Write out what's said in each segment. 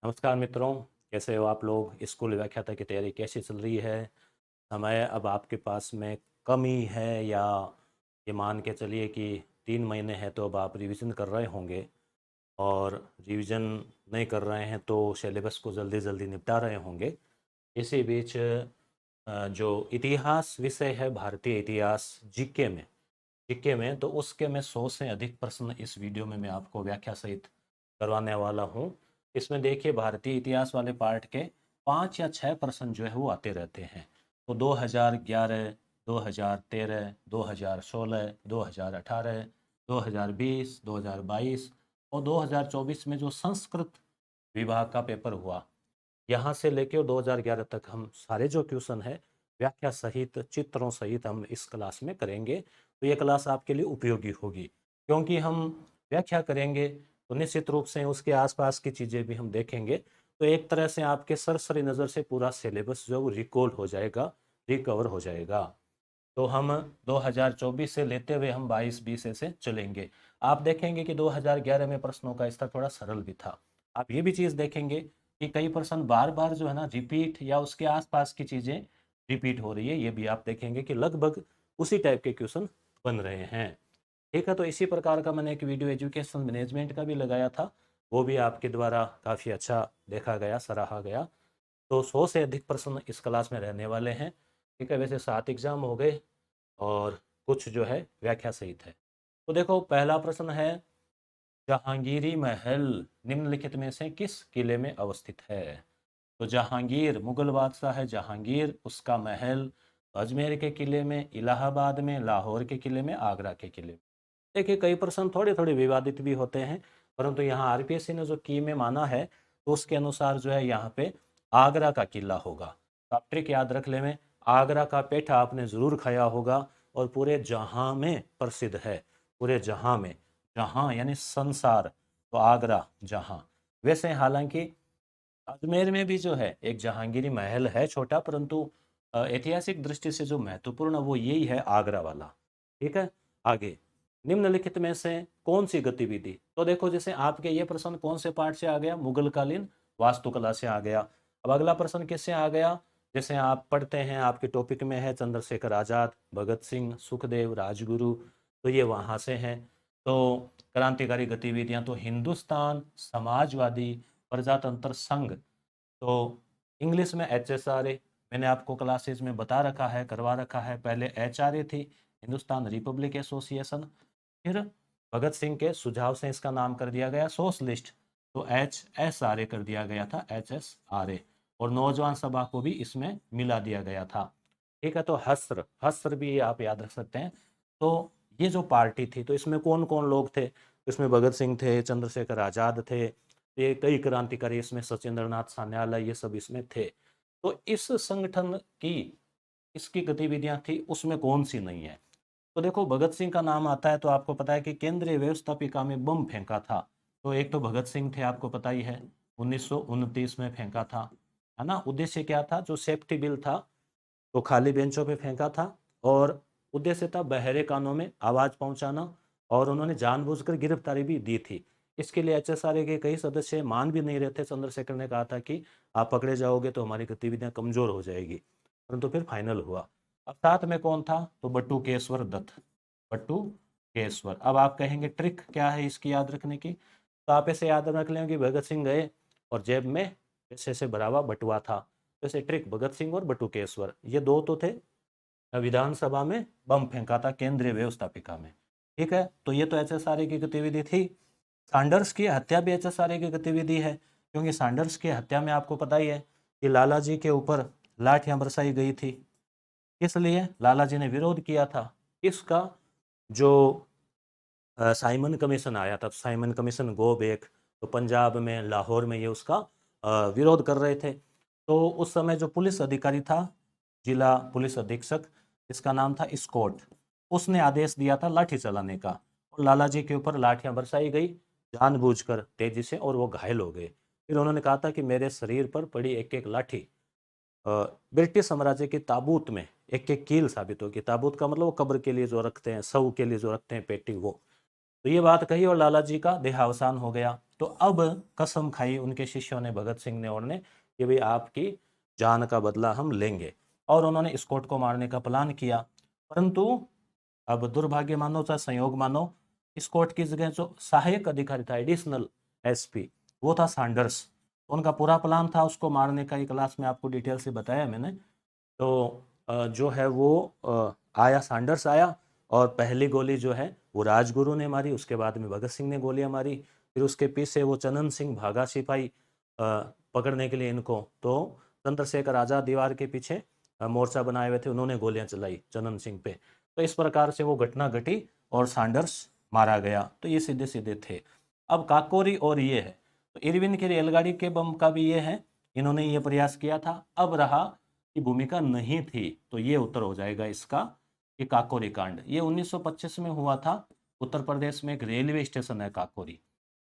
नमस्कार मित्रों। कैसे हो आप लोग? स्कूल व्याख्याता की तैयारी कैसी चल रही है? समय अब आपके पास में कम ही है, या ये मान के चलिए कि 3 महीने हैं तो अब आप रिवीजन कर रहे होंगे, और रिवीजन नहीं कर रहे हैं तो सिलेबस को जल्दी जल्दी निपटा रहे होंगे। इसी बीच जो इतिहास विषय है, भारतीय इतिहास, जीके में तो उसके मैं 100 से अधिक प्रश्न इस वीडियो में मैं आपको व्याख्या सहित करवाने वाला हूँ। इसमें देखिए, भारतीय इतिहास वाले पार्ट के 5 या 6 प्रश्न जो है वो आते रहते हैं। तो 2011, 2013, 2016, 2018, 2020, 2022 और 2024 में जो संस्कृत विभाग का पेपर हुआ, यहाँ से लेके 2011 तक हम सारे जो क्वेश्चन है व्याख्या सहित, चित्रों सहित हम इस क्लास में करेंगे। तो ये क्लास आपके लिए उपयोगी होगी, क्योंकि हम व्याख्या करेंगे तो निश्चित रूप से उसके आसपास की चीज़ें भी हम देखेंगे। तो एक तरह से आपके सरसरी नज़र से पूरा सिलेबस जो है वो रिकॉल हो जाएगा, रिकवर हो जाएगा। तो हम 2024 से लेते हुए हम 22-20 ऐसे चलेंगे। आप देखेंगे कि 2011 में प्रश्नों का स्तर थोड़ा सरल भी था। आप ये भी चीज़ देखेंगे कि कई प्रश्न बार बार जो है ना रिपीट, या उसके आसपास की चीज़ें रिपीट हो रही है। ये भी आप देखेंगे कि लगभग उसी टाइप के क्वेश्चन बन रहे हैं। ठीक है, तो इसी प्रकार का मैंने एक वीडियो एजुकेशन मैनेजमेंट का भी लगाया था, वो भी आपके द्वारा काफ़ी अच्छा देखा गया, सराहा गया। तो 100 से अधिक प्रश्न इस क्लास में रहने वाले हैं। ठीक है, वैसे 7 एग्जाम हो गए और कुछ जो है व्याख्या सहित है। तो देखो, पहला प्रश्न है, जहांगीरी महल निम्नलिखित में से किस किले में अवस्थित है? तो जहांगीर, मुगल बादशाह है जहांगीर, उसका महल अजमेर के किले में, इलाहाबाद में, लाहौर के किले में, आगरा के किले में। देखिए, कई प्रश्न थोड़े थोड़े विवादित भी होते हैं, परंतु यहाँ आरपीएससी ने जो की में माना है तो उसके अनुसार जो है यहाँ पे आगरा का किला होगा। तो आप ट्रिक याद रख ले में, आगरा का पेठा आपने ज़रूर खाया होगा, और पूरे जहां में प्रसिद्ध है, पूरे जहां में। जहां यानी संसार, तो आगरा जहां। वैसे हालांकि अजमेर में भी जो है एक जहांगीरी महल है, छोटा, परंतु ऐतिहासिक दृष्टि से जो महत्वपूर्ण वो यही है, आगरा वाला। ठीक है, आगे, निम्नलिखित में से कौन सी गतिविधि? तो देखो, जैसे आपके ये प्रश्न कौन से पार्ट से आ गया? मुगल कालीन वास्तुकला से आ गया। अब अगला प्रश्न किससे आ गया? जैसे आप पढ़ते हैं, आपके टॉपिक में है चंद्रशेखर आजाद, भगत सिंह, सुखदेव, राजगुरु, तो ये वहां से हैं। तो क्रांतिकारी गतिविधियां, तो हिंदुस्तान समाजवादी प्रजातंत्र संघ, तो इंग्लिश में HSRA, मैंने आपको क्लासेज में बता रखा है, करवा रखा है। पहले HRA थी, हिंदुस्तान रिपब्लिक एसोसिएशन, फिर भगत सिंह के सुझाव से इसका नाम कर दिया गया सोशलिस्ट, तो HSRA कर दिया गया था, HSRA। और नौजवान सभा को भी इसमें मिला दिया गया था। ठीक है, तो हस्त्र, हस्त्र भी आप याद रख सकते हैं। तो ये जो पार्टी थी, तो इसमें कौन कौन लोग थे? इसमें भगत सिंह थे, चंद्रशेखर आजाद थे, ये कई क्रांतिकारी इसमें, सचिंद्र नाथ सान्याल, ये सब इसमें थे। तो इस संगठन की इसकी गतिविधियां थी, उसमें कौन सी नहीं है? तो देखो, भगत सिंह का नाम आता है तो आपको पता है कि केंद्रीय व्यवस्थापिका में बम फेंका था। तो एक तो भगत सिंह थे, आपको पता ही है, 1929 में फेंका था, है ना। उद्देश्य क्या था? जो सेफ्टी बिल था, तो खाली बेंचों पे फेंका था, और उद्देश्य था बहरे कानों में आवाज़ पहुंचाना, और उन्होंने जानबूझकर गिरफ्तारी भी दी थी। इसके लिए HSRA के कई सदस्य मान भी नहीं रहे थे। चंद्रशेखर ने कहा था कि आप पकड़े जाओगे तो हमारी गतिविधियां कमजोर हो जाएगी, परंतु फिर फाइनल हुआ। अब साथ में कौन था? तो बटुकेश्वर दत्त, बटुकेश्वर। अब आप कहेंगे ट्रिक क्या है इसकी याद रखने की? तो आप ऐसे याद रख लें कि भगत सिंह गए और जेब में पैसे से भरा हुआ बटुआ था। जैसे ट्रिक, भगत सिंह और बटुकेश्वर, ये दो तो थे। विधानसभा में बम फेंका था, केंद्रीय व्यवस्थापिका में। ठीक है, तो ये तो HSRA की गतिविधि थी। सैंडर्स की हत्या भी HSRA की गतिविधि है, क्योंकि सैंडर्स की हत्या में आपको पता ही है कि लाला जी के ऊपर लाठियां बरसाई गई थी। इसलिए लाला जी ने विरोध किया था इसका। जो साइमन कमीशन आया था, साइमन कमीशन गो बैक, तो पंजाब में, लाहौर में ये उसका विरोध कर रहे थे। तो उस समय जो पुलिस अधिकारी था, जिला पुलिस अधीक्षक, इसका नाम था स्कॉट, उसने आदेश दिया था लाठी चलाने का, और लाला जी के ऊपर लाठियां बरसाई गई जानबूझकर, तेजी से, और वो घायल हो गए। फिर उन्होंने कहा था कि मेरे शरीर पर पड़ी एक एक लाठी ब्रिटिश साम्राज्य की ताबूत में एक एक कील साबित होगी। ताबूत का मतलब वो कब्र के लिए जो रखते हैं, शव के लिए जो रखते हैं पेटी, वो। तो ये बात कही और लाला जी का देहावसान हो गया। तो अब कसम खाई उनके शिष्यों ने, भगत सिंह ने और ने, कि भाई आपकी जान का बदला हम लेंगे, और उन्होंने स्कॉट को मारने का प्लान किया। परंतु अब दुर्भाग्य मानो चाहे संयोग मानो, स्कॉट की जगह जो सहायक अधिकारी था, एडिशनल एसपी, वो था सैंडर्स। उनका पूरा प्लान था उसको मारने का, ये क्लास में आपको डिटेल से बताया मैंने। तो जो है वो आया, सैंडर्स आया, और पहली गोली जो है वो राजगुरु ने मारी, उसके बाद में भगत सिंह ने गोलियां मारी, फिर उसके पीछे वो चनन सिंह भागा सिपाही पकड़ने के लिए इनको। तो चंद्रशेखर आज़ाद दीवार के पीछे मोर्चा बनाए हुए थे, उन्होंने गोलियां चलाई चनन सिंह पे। तो इस प्रकार से वो घटना घटी और सैंडर्स मारा गया। तो ये सीधे सीधे थे। अब काकोरी और ये है, तो इरविन की रेलगाड़ी के बम का भी ये है, इन्होंने ये प्रयास किया था। अब रहा की भूमिका नहीं थी, तो ये उत्तर हो जाएगा इसका कि काकोरी कांड ये 1925 में हुआ था। उत्तर प्रदेश में एक रेलवे स्टेशन है काकोरी।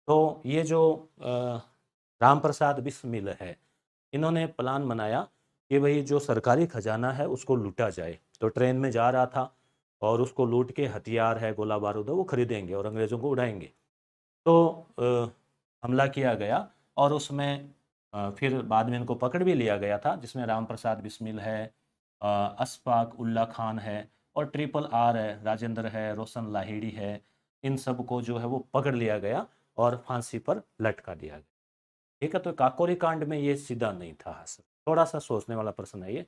तो ये जो राम प्रसाद बिस्मिल है, इन्होंने प्लान बनाया कि भाई जो सरकारी खजाना है उसको लूटा जाए। तो ट्रेन में जा रहा था और उसको लूट के हथियार है, गोला बारूद है, वो खरीदेंगे और अंग्रेज़ों को उड़ाएंगे। तो हमला किया गया और उसमें फिर बाद में इनको पकड़ भी लिया गया था, जिसमें राम प्रसाद बिस्मिल है, अशफाक उल्ला खान है, और ट्रिपल आर है, राजेंद्र है, रोशन लाहिड़ी है। इन सब को जो है वो पकड़ लिया गया और फांसी पर लटका दिया गया। ठीक है, तो काकोरी कांड में ये सीधा नहीं था हासिल। थोड़ा सा सोचने वाला प्रश्न है ये।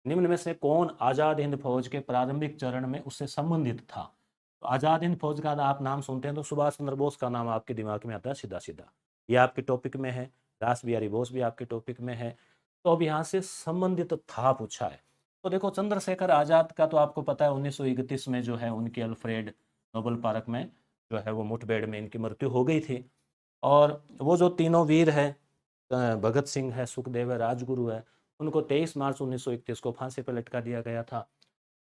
निम्न में से कौन आज़ाद हिंद फौज के प्रारंभिक चरण में उससे संबंधित था? तो आज़ाद हिंद फौज का आप नाम सुनते हैं तो सुभाष चंद्र बोस का नाम आपके दिमाग में आता है सीधा सीधा, ये आपके टॉपिक में है। रास बिहारी बोस भी आपके टॉपिक में है। तो अब यहाँ से संबंधित था पूछा है। तो देखो, चंद्रशेखर आज़ाद का तो आपको पता है 1931 में जो है उनके अल्फ्रेड नोबल पार्क में जो है वो मुठभेड़ में इनकी मृत्यु हो गई थी। और वो जो तीनों वीर है, भगत सिंह है, सुखदेव है, राजगुरु है, उनको 23 मार्च 1931 को फांसी पर लटका दिया गया था।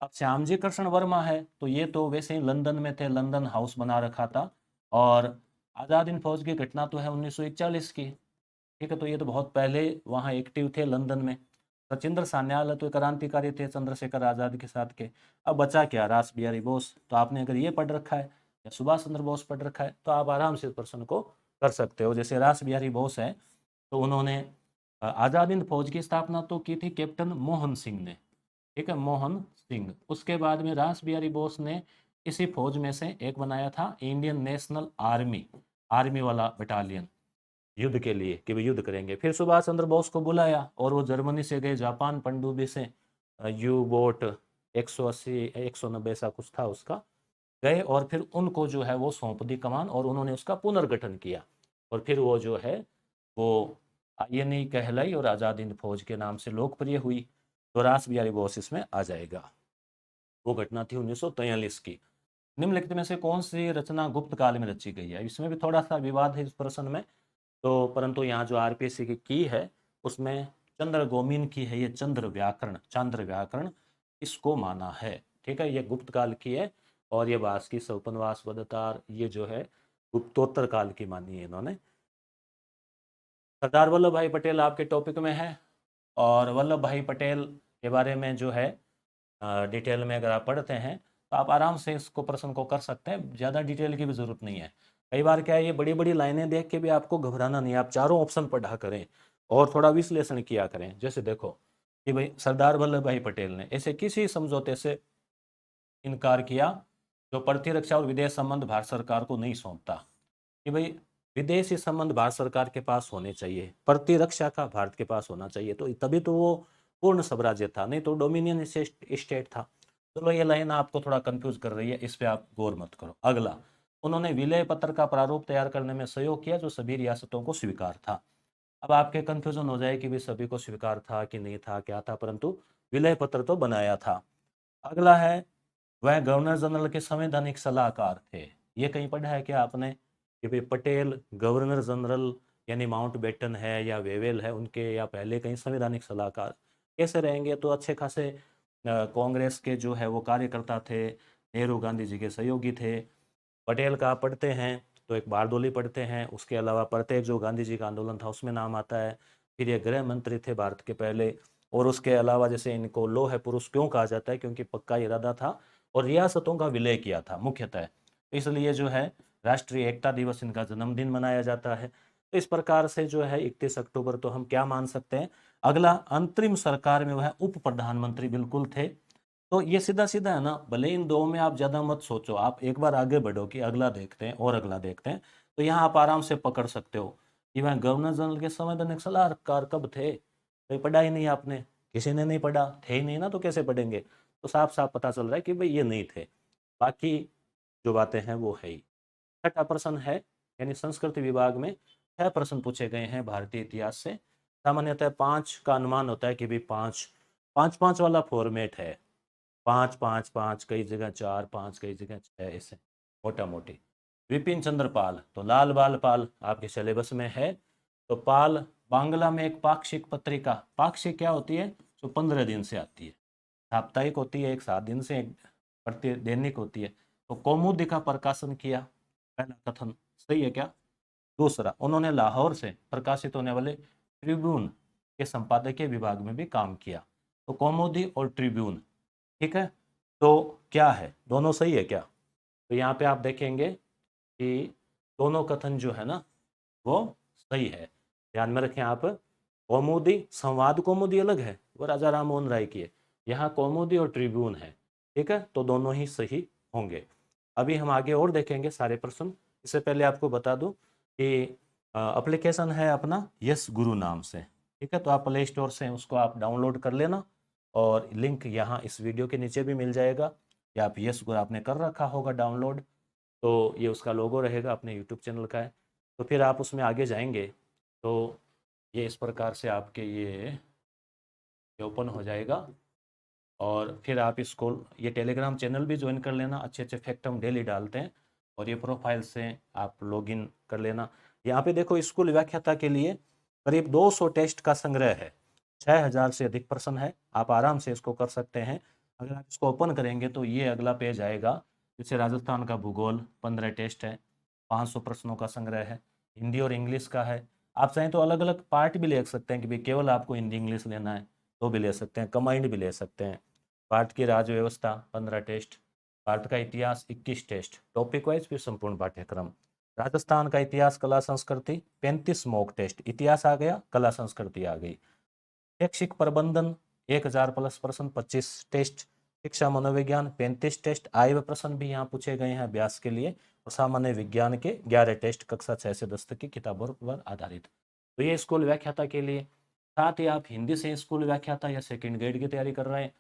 अब श्यामजी कृष्ण वर्मा है, तो ये तो वैसे ही लंदन में थे, लंदन हाउस बना रखा था। और आज़ाद हिंद फौज की घटना तो है 1941 की। ठीक है, तो ये तो बहुत पहले वहाँ एक्टिव थे लंदन में। सचिंद्र सान्याल है, तो क्रांतिकारी थे चंद्रशेखर आज़ाद के साथ के। अब बचा क्या, रास बिहारी बोस। तो आपने अगर ये पढ़ रखा है या सुभाष चंद्र बोस पढ़ रखा है तो आप आराम से इस प्रश्न को कर सकते हो। जैसे रास बिहारी बोस है, तो उन्होंने आज़ाद हिंद फौज की स्थापना तो की थी कैप्टन मोहन सिंह ने। ठीक है, मोहन सिंह। उसके बाद में रास बिहारी बोस ने इसी फौज में से एक बनाया था इंडियन नेशनल आर्मी, आर्मी वाला बटालियन, युद्ध के लिए कि वे युद्ध करेंगे। फिर सुभाष चंद्र बोस को बुलाया और वो जर्मनी से गए, जापान पनडुब्बी से, यू बोट 180 190 ऐसा कुछ था उसका, गए और फिर उनको जो है वो सौंप दी कमान और उन्होंने उसका पुनर्गठन किया। और फिर वो जो है वो आईएनए कहलाई और आज़ाद हिंद फौज के नाम से लोकप्रिय हुई। तो रास बिहारी बोस इसमें आ जाएगा। वो घटना थी 1943 की। निम्नलिखित में से कौन सी रचना गुप्त काल में रची गई है? इसमें भी थोड़ा सा विवाद है इस प्रश्न में। तो परंतु यहाँ जो आरपीएससी की है उसमें चंद्र गोमिन की है, ये चांद्र व्याकरण इसको माना है। ठीक है, ये गुप्त काल की है और ये वासकी सौपनवास वदतार ये जो है गुप्तोत्तर काल की मानी है इन्होंने। सरदार वल्लभ भाई पटेल आपके टॉपिक में है, और वल्लभ भाई पटेल के बारे में जो है डिटेल में अगर आप पढ़ते हैं तो आप आराम से इसको प्रश्न को कर सकते हैं, ज़्यादा डिटेल की भी ज़रूरत नहीं है। कई बार क्या है, ये बड़ी बड़ी लाइनें देख के भी आपको घबराना नहीं है, आप चारों ऑप्शन पढ़ा करें और थोड़ा विश्लेषण किया करें। जैसे देखो कि भाई सरदार वल्लभ भाई पटेल ने ऐसे किसी समझौते से इनकार किया जो प्रतिरक्षा और विदेश संबंध भारत सरकार को नहीं सौंपता, कि भाई विदेशी संबंध भारत सरकार के पास होने चाहिए, प्रतिरक्षा का भारत के पास होना चाहिए, तो तभी तो वो पूर्ण स्वराज्य था, नहीं तो डोमिनियन स्टेट था। चलो ये लाइन आपको थोड़ा कंफ्यूज कर रही है, इस पे आप गौर मत करो। अगला, उन्होंने विलय पत्र का प्रारूप तैयार करने में सहयोग किया जो सभी रियासतों को स्वीकार था। अब आपके कंफ्यूजन हो जाए कि भाई सभी को स्वीकार था कि नहीं था, क्या था, परंतु विलय पत्र तो बनाया था। अगला है, वह गवर्नर जनरल के संवैधानिक सलाहकार थे। ये कहीं पढ़ा है क्या आपने कि भाई पटेल गवर्नर जनरल यानी माउंट बेटन है या वेवेल है उनके या पहले कहीं संवैधानिक सलाहकार कैसे रहेंगे? तो अच्छे खासे कांग्रेस के जो है वो कार्यकर्ता थे, नेहरू गांधी जी के सहयोगी थे। पटेल का पढ़ते हैं तो एक बारदोली पढ़ते हैं, उसके अलावा प्रत्येक जो गांधी जी का आंदोलन था उसमें नाम आता है। फिर ये गृह मंत्री थे भारत के पहले। और उसके अलावा जैसे इनको लोह पुरुष क्यों कहा जाता है, क्योंकि पक्का इरादा था और रियासतों का विलय किया था मुख्यतः, इसलिए जो है राष्ट्रीय एकता दिवस इनका जन्मदिन मनाया जाता है। तो इस प्रकार से जो है 31 अक्टूबर तो हम क्या मान सकते हैं, अगला अंतरिम सरकार में वह उप प्रधानमंत्री बिल्कुल थे। तो ये सीधा सीधा है ना, भले इन दो में आप ज्यादा मत सोचो, आप एक बार आगे बढ़ो कि अगला देखते हैं और अगला देखते हैं, तो यहाँ आप आराम से पकड़ सकते हो कि वह गवर्नर जनरल के संवैधानिक सलाहकार कब थे। कोई पढ़ा ही नहीं आपने, किसी ने नहीं पढ़ा, थे ही नहीं ना, तो कैसे पढ़ेंगे। तो साफ साफ पता चल रहा है कि भाई ये नहीं थे। बाकी जो बातें हैं वो है ही। छठा प्रश्न है, यानी संस्कृति विभाग में 6 प्रश्न पूछे गए हैं भारतीय इतिहास से। सामान्यतः 5 का अनुमान होता है कि भाई 5 5 5 वाला फॉर्मेट है, 5 5 5, कई जगह 4 5, कई जगह 6, ऐसे मोटा मोटी। विपिन चंद्र पाल, तो लाल बाल पाल आपके सिलेबस में है। तो पाल बांग्ला में एक पाक्षिक पत्रिका, पाक्षिक क्या होती है, जो 15 दिन से आती है, साप्ताहिक होती है, एक 7 दिन से, एक प्रति दैनिक होती है। तो कौमुदी का प्रकाशन किया, पहला कथन सही है क्या। दूसरा, उन्होंने लाहौर से प्रकाशित होने वाले ट्रिब्यून के संपादकीय विभाग में भी काम किया। तो कौमुदी और ट्रिब्यून, ठीक है। तो क्या है, दोनों सही है क्या। तो यहाँ पे आप देखेंगे कि दोनों कथन जो है ना वो सही है। ध्यान में रखें आप, कौमुदी, संवाद कौमुदी अलग है, वो राजा राम मोहन राय की है। यहाँ कौमुदी और ट्रिब्यून है, ठीक है, तो दोनों ही सही होंगे। अभी हम आगे और देखेंगे सारे प्रश्न। इससे पहले आपको बता दूं कि एप्लीकेशन है अपना यस गुरु नाम से, ठीक है। तो आप प्ले स्टोर से उसको आप डाउनलोड कर लेना, और लिंक यहाँ इस वीडियो के नीचे भी मिल जाएगा, या आप यस गुरु आपने कर रखा होगा डाउनलोड, तो ये उसका लोगो रहेगा, अपने यूट्यूब चैनल का है। तो फिर आप उसमें आगे जाएंगे तो ये इस प्रकार से आपके ये ओपन हो जाएगा। और फिर आप इसको, ये टेलीग्राम चैनल भी ज्वाइन कर लेना, अच्छे अच्छे फैक्ट हम डेली डालते हैं। और ये प्रोफाइल से आप लॉगिन कर लेना। यहाँ पे देखो, स्कूल व्याख्याता के लिए करीब 200 टेस्ट का संग्रह है, 6000 से अधिक प्रश्न है, आप आराम से इसको कर सकते हैं। अगर आप इसको ओपन करेंगे तो ये अगला पेज आएगा। जैसे राजस्थान का भूगोल 15 टेस्ट है, 500 प्रश्नों का संग्रह है, हिंदी और इंग्लिश का है। आप चाहें तो अलग अलग पार्ट भी ले सकते हैं कि भाई केवल आपको हिंदी इंग्लिश लेना है तो भी ले सकते हैं, कंबाइंड भी ले सकते हैं। भारत की राज्य व्यवस्था 15 टेस्ट, भारत का इतिहास 21 टेस्ट, टॉपिक वाइज फिर संपूर्ण पाठ्यक्रम। राजस्थान का इतिहास कला संस्कृति 35 मॉक टेस्ट, इतिहास आ गया, कला संस्कृति आ गई। शैक्षिक प्रबंधन 1000 प्लस प्रश्न 25 टेस्ट, शिक्षा मनोविज्ञान 35 टेस्ट, आय व प्रश्न भी यहाँ पूछे गए हैं अभ्यास के लिए, और सामान्य विज्ञान के 11 टेस्ट कक्षा 6 से 10 तक की किताबों पर आधारित। तो ये स्कूल व्याख्याता के लिए। साथ ही आप हिंदी से स्कूल व्याख्याता या सेकेंड ग्रेड की तैयारी कर रहे हैं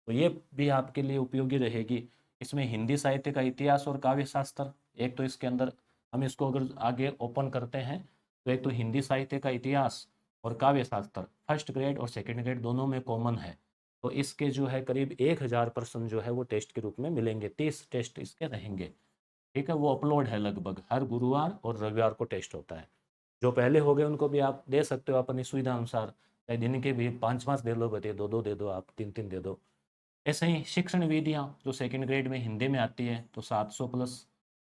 तो ये भी आपके लिए उपयोगी रहेगी। इसमें हिंदी साहित्य का इतिहास और काव्य शास्त्र, एक तो इसके अंदर हम इसको अगर आगे ओपन करते हैं तो एक तो हिंदी साहित्य का इतिहास और काव्य शास्त्र फर्स्ट ग्रेड और सेकेंड ग्रेड दोनों में कॉमन है। तो इसके जो है करीब 1000 प्रश्न जो है वो टेस्ट के रूप में मिलेंगे, 30 टेस्ट इसके रहेंगे, ठीक है। वो अपलोड है, लगभग हर गुरुवार और रविवार को टेस्ट होता है। जो पहले हो गए उनको भी आप दे सकते हो अपनी सुविधा अनुसार, चाहे दिन के भी 5 5 दे लो, बते 2 2 दे दो, आप 3 3 दे दो। ऐसे ही शिक्षण विधियाँ जो सेकेंड ग्रेड में हिंदी में आती है तो 700 प्लस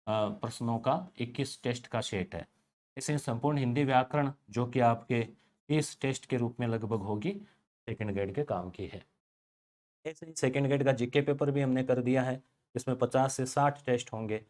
प्रश्नों का 21 टेस्ट का सेट है। ऐसे ही संपूर्ण हिंदी व्याकरण जो कि आपके 30 टेस्ट के रूप में लगभग होगी, सेकेंड ग्रेड के काम की है। ऐसे ही सेकेंड ग्रेड का जीके पेपर भी हमने कर दिया है, इसमें 50 से 60 टेस्ट होंगे।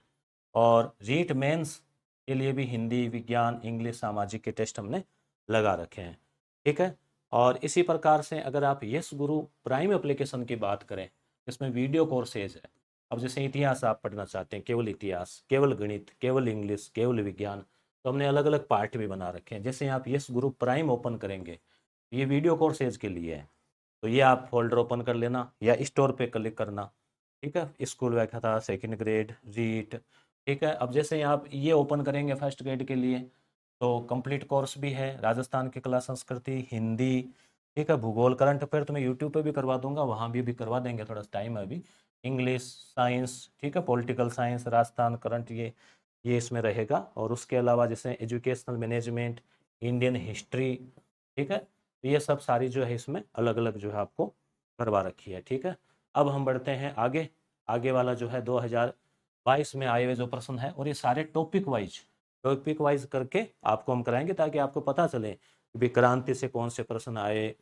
और रीट मेंस के लिए भी हिंदी, विज्ञान, इंग्लिश, सामाजिक के टेस्ट हमने लगा रखे हैं, ठीक है। और इसी प्रकार से अगर आप यस गुरु प्राइम एप्लीकेशन की बात करें, इसमें वीडियो कोर्सेज है। अब जैसे इतिहास आप पढ़ना चाहते हैं, केवल इतिहास, केवल गणित, केवल इंग्लिश, केवल विज्ञान, तो हमने अलग अलग पार्ट भी बना रखे हैं। जैसे आप यस गुरु प्राइम ओपन करेंगे, ये वीडियो कोर्सेज के लिए है, तो ये आप फोल्डर ओपन कर लेना या स्टोर पे क्लिक करना, ठीक है। स्कूल व्याख्याता, सेकंड ग्रेड, रीट, ठीक है। अब जैसे आप ये ओपन करेंगे फर्स्ट ग्रेड के लिए तो कंप्लीट कोर्स भी है, राजस्थान की कला संस्कृति, हिंदी, ठीक है, भूगोल, करंट अफेयर तो मैं यूट्यूब पे भी करवा दूंगा, वहाँ भी करवा देंगे, थोड़ा टाइम है अभी। इंग्लिश, साइंस, ठीक है, पॉलिटिकल साइंस, राजस्थान करंट, ये इसमें रहेगा। और उसके अलावा जैसे एजुकेशनल मैनेजमेंट, इंडियन हिस्ट्री, ठीक है, तो ये सब सारी जो है इसमें अलग अलग जो है आपको करवा रखी है, ठीक है। अब हम बढ़ते हैं आगे। आगे वाला जो है 2022 में आए हुए जो प्रश्न है, और ये सारे टॉपिक वाइज करके आपको हम कराएंगे, ताकि आपको पता चले कि भाई क्रांति से कौन से प्रश्न आए,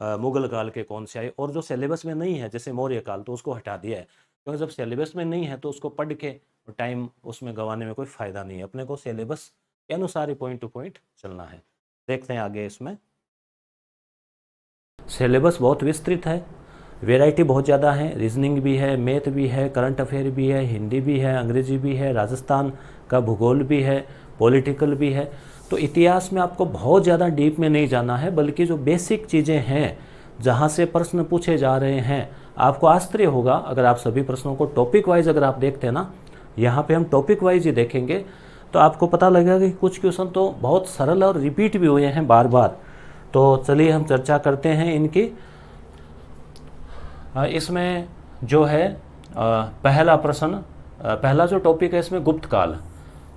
मुगल काल के कौन से आए। और जो सिलेबस में नहीं है, जैसे मौर्य काल, तो उसको हटा दिया है, क्योंकि जब सिलेबस में नहीं है तो उसको पढ़ के और टाइम उसमें गंवाने में कोई फ़ायदा नहीं है। अपने को सिलेबस के अनुसार ही पॉइंट टू पॉइंट चलना है। देखते हैं आगे। इसमें सिलेबस बहुत विस्तृत है, वैरायटी बहुत ज़्यादा है, रीजनिंग भी है, मैथ भी है, करंट अफेयर भी है, हिंदी भी है, अंग्रेजी भी है, राजस्थान का भूगोल भी है, पॉलिटिकल भी है। तो इतिहास में आपको बहुत ज़्यादा डीप में नहीं जाना है, बल्कि जो बेसिक चीज़ें हैं जहाँ से प्रश्न पूछे जा रहे हैं, आपको आश्चर्य होगा अगर आप सभी प्रश्नों को टॉपिक वाइज अगर आप देखते हैं ना, यहाँ पे हम टॉपिक वाइज ही देखेंगे तो आपको पता लगेगा कि कुछ क्वेश्चन तो बहुत सरल और रिपीट भी हुए हैं बार बार। तो चलिए हम चर्चा करते हैं इनकी। इसमें जो है पहला प्रश्न, पहला जो टॉपिक है इसमें गुप्त काल।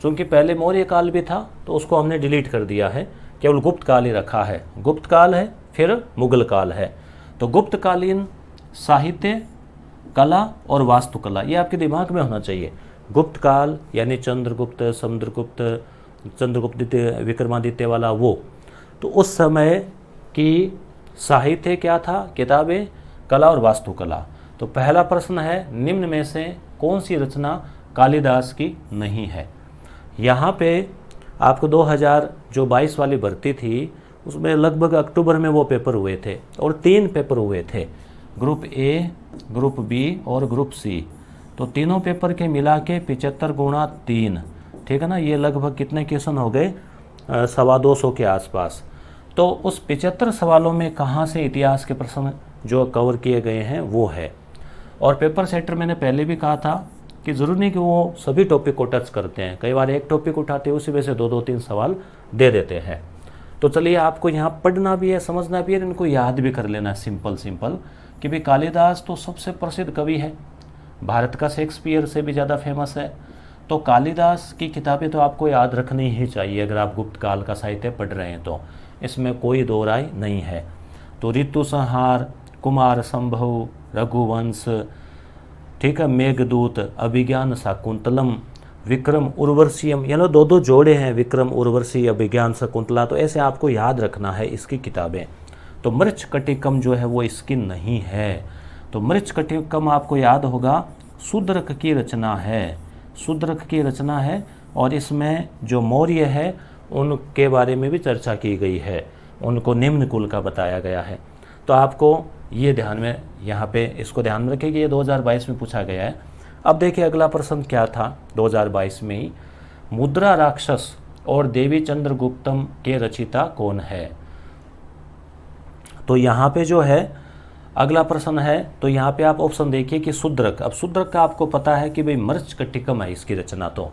चूँकि पहले मौर्य काल भी था तो उसको हमने डिलीट कर दिया है, केवल गुप्त काल ही रखा है। गुप्त काल है, फिर मुगल काल है। तो गुप्तकालीन साहित्य, कला और वास्तुकला, ये आपके दिमाग में होना चाहिए। गुप्त काल यानी चंद्रगुप्त, समुद्रगुप्त, चंद्रगुप्त द्वितीय, विक्रमादित्य वाला वो। तो उस समय की साहित्य क्या था, किताबें, कला और वास्तुकला। तो पहला प्रश्न है, निम्न में से कौन सी रचना कालिदास की नहीं है। यहाँ पे आपको 2022 वाली भर्ती थी, उसमें लगभग अक्टूबर में वो पेपर हुए थे और 3 पेपर हुए थे, ग्रुप ए, ग्रुप बी और ग्रुप सी। तो तीनों पेपर के मिला के 75 गुणा 3, ठीक है ना। ये लगभग कितने क्वेश्चन हो गए, 225 के आसपास। तो उस 75 सवालों में कहाँ से इतिहास के प्रश्न जो कवर किए गए हैं वो है। और पेपर सेटर मैंने पहले भी कहा था कि ज़रूरी नहीं कि वो सभी टॉपिक को टच करते हैं, कई बार एक टॉपिक उठाते हैं उसी में से 2-3 सवाल दे देते हैं। तो चलिए आपको यहाँ पढ़ना भी है, समझना भी है, इनको याद भी कर लेना है सिंपल कि भाई कालिदास तो सबसे प्रसिद्ध कवि है, भारत का शेक्सपियर से भी ज़्यादा फेमस है। तो कालिदास की किताबें तो आपको याद रखनी ही चाहिए अगर आप गुप्त काल का साहित्य पढ़ रहे हैं, तो इसमें कोई दो राय नहीं है। तो ऋतु संहार, कुमार संभव, रघुवंश, ठीक है, मेघदूत, अभिज्ञान शाकुंतलम, विक्रम उर्वशीयम, ये 2 जोड़े हैं, विक्रम उर्वशी, अभिज्ञान शकुंतला। तो ऐसे आपको याद रखना है इसकी किताबें। तो मृच्छकटिकम जो है वो इसकी नहीं है। तो मृच्छकटिकम आपको याद होगा शूद्रक की रचना है, शूद्रक की रचना है। और इसमें जो मौर्य है उनके बारे में भी चर्चा की गई है, उनको निम्न कुल का बताया गया है। तो आपको ये ध्यान में, यहाँ पे इसको ध्यान में रखिए कि ये 2022 में पूछा गया है। अब देखिए अगला प्रश्न क्या था 2022 में ही, मुद्रा राक्षस और देवी चंद्रगुप्तम के रचिता कौन है। तो यहाँ पे जो है अगला प्रश्न है, तो यहाँ पे आप ऑप्शन देखिए कि शूद्रक। अब शूद्रक का आपको पता है कि भाई मृच्छकटिकम है इसकी रचना। तो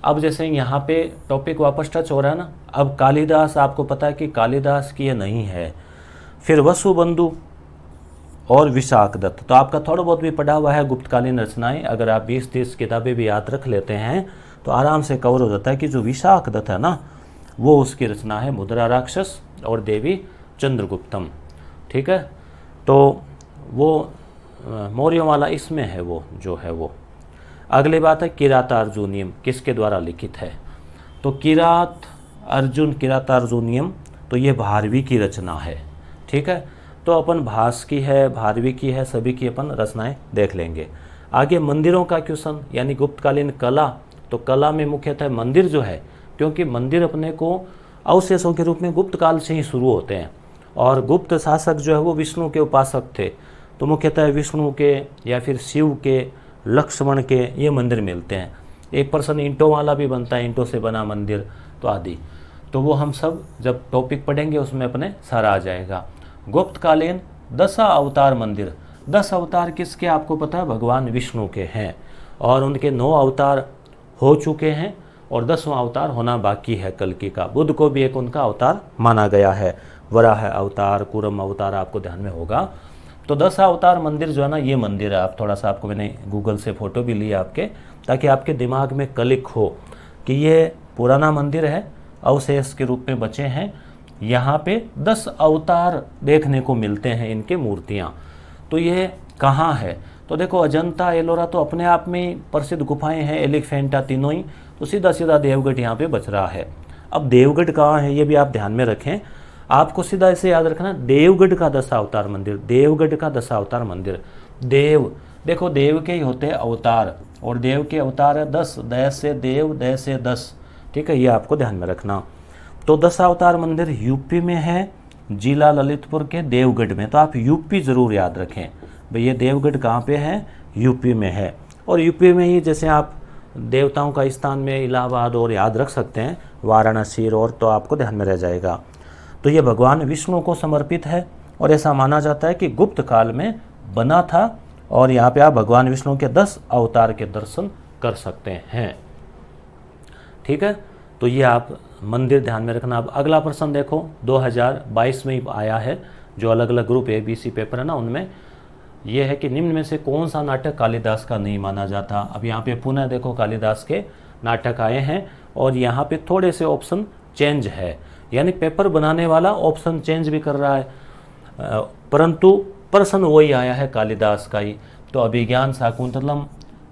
अब जैसे यहाँ पे टॉपिक वापस टच हो रहा है ना, अब कालिदास आपको पता है कि कालिदास की ये नहीं है। फिर वसुबंधु और विशाखदत्त, तो आपका थोड़ा बहुत भी पढ़ा हुआ है गुप्तकालीन रचनाएं, अगर आप 20-30 किताबें भी याद रख लेते हैं तो आराम से कवर हो जाता है कि जो विशाखदत्त है ना वो उसकी रचना है मुद्रा राक्षस और देवी चंद्रगुप्तम, ठीक है। तो वो मौर्यों वाला इसमें है, वो जो है वो। अगली बात है किरातार्जुनियम किसके द्वारा लिखित है। तो किरातार्जुनियम तो ये भारवी की रचना है, ठीक है। तो अपन भास की है, भारवी की है, सभी की अपन रचनाएं देख लेंगे। आगे मंदिरों का क्वेश्चन, यानी गुप्तकालीन कला। तो कला में मुख्यतः मंदिर जो है, क्योंकि मंदिर अपने को अवशेषों के रूप में गुप्त काल से ही शुरू होते हैं, और गुप्त शासक जो है वो विष्णु के उपासक थे। तो मुख्यतः विष्णु के या फिर शिव के, लक्ष्मण के ये मंदिर मिलते हैं। एक पर्सन ईंटों वाला भी बनता है, ईंटों से बना मंदिर तो आदि। तो वो हम सब जब टॉपिक पढ़ेंगे उसमें अपने सारा आ जाएगा। गुप्तकालीन 10 अवतार मंदिर, 10 अवतार किसके आपको पता है, भगवान विष्णु के हैं, और उनके 9 अवतार हो चुके हैं और 10वां अवतार होना बाकी है कल्कि का। बुद्ध को भी एक उनका अवतार माना गया है, वराह अवतार, कूर्म अवतार आपको ध्यान में होगा। तो 10 अवतार मंदिर जो है ना, ये मंदिर है। आप थोड़ा सा, आपको मैंने गूगल से फ़ोटो भी ली आपके, ताकि आपके दिमाग में क्लिक हो कि ये पुराना मंदिर है, अवशेष के रूप में बचे हैं। यहाँ पे 10 अवतार देखने को मिलते हैं, इनके मूर्तियाँ। तो ये कहाँ है, तो देखो अजंता, एलोरा तो अपने आप में प्रसिद्ध गुफाएं हैं, एलिफेंटा, तीनों ही। तो सीधा सीधा देवगढ़ यहाँ पे बच रहा है। अब देवगढ़ कहाँ है ये भी आप ध्यान में रखें। आपको सीधा ऐसे याद रखना, देवगढ़ का 10 अवतार मंदिर, देवगढ़ का 10 अवतार मंदिर। देव देखो देव के ही होते हैं अवतार, और देव के अवतार है 10, दय से देव, दय से 10, ठीक है, ये आपको ध्यान में रखना। तो 10 अवतार मंदिर यूपी में है, जिला ललितपुर के देवगढ़ में। तो आप यूपी ज़रूर याद रखें भाई, ये देवगढ़ कहाँ पे है, यूपी में है। और यूपी में ही जैसे आप देवताओं का स्थान में इलाहाबाद और याद रख सकते हैं, वाराणसी और, तो आपको ध्यान में रह जाएगा। तो ये भगवान विष्णु को समर्पित है और ऐसा माना जाता है कि गुप्त काल में बना था, और यहाँ पे आप भगवान विष्णु के 10 अवतार के दर्शन कर सकते हैं, ठीक है। तो ये आप मंदिर ध्यान में रखना। अब अगला प्रश्न देखो, 2022 में ही आया है, जो अलग अलग ग्रुप ABC पेपर है ना, उनमें ये है कि निम्न में से कौन सा नाटक कालिदास का नहीं माना जाता। अब यहाँ पे पुनः देखो कालिदास के नाटक आए हैं, और यहाँ पे थोड़े से ऑप्शन चेंज है, यानी पेपर बनाने वाला ऑप्शन चेंज भी कर रहा है, परंतु प्रश्न वही आया है कालिदास का ही। तो अभिज्ञान शाकुंतलम,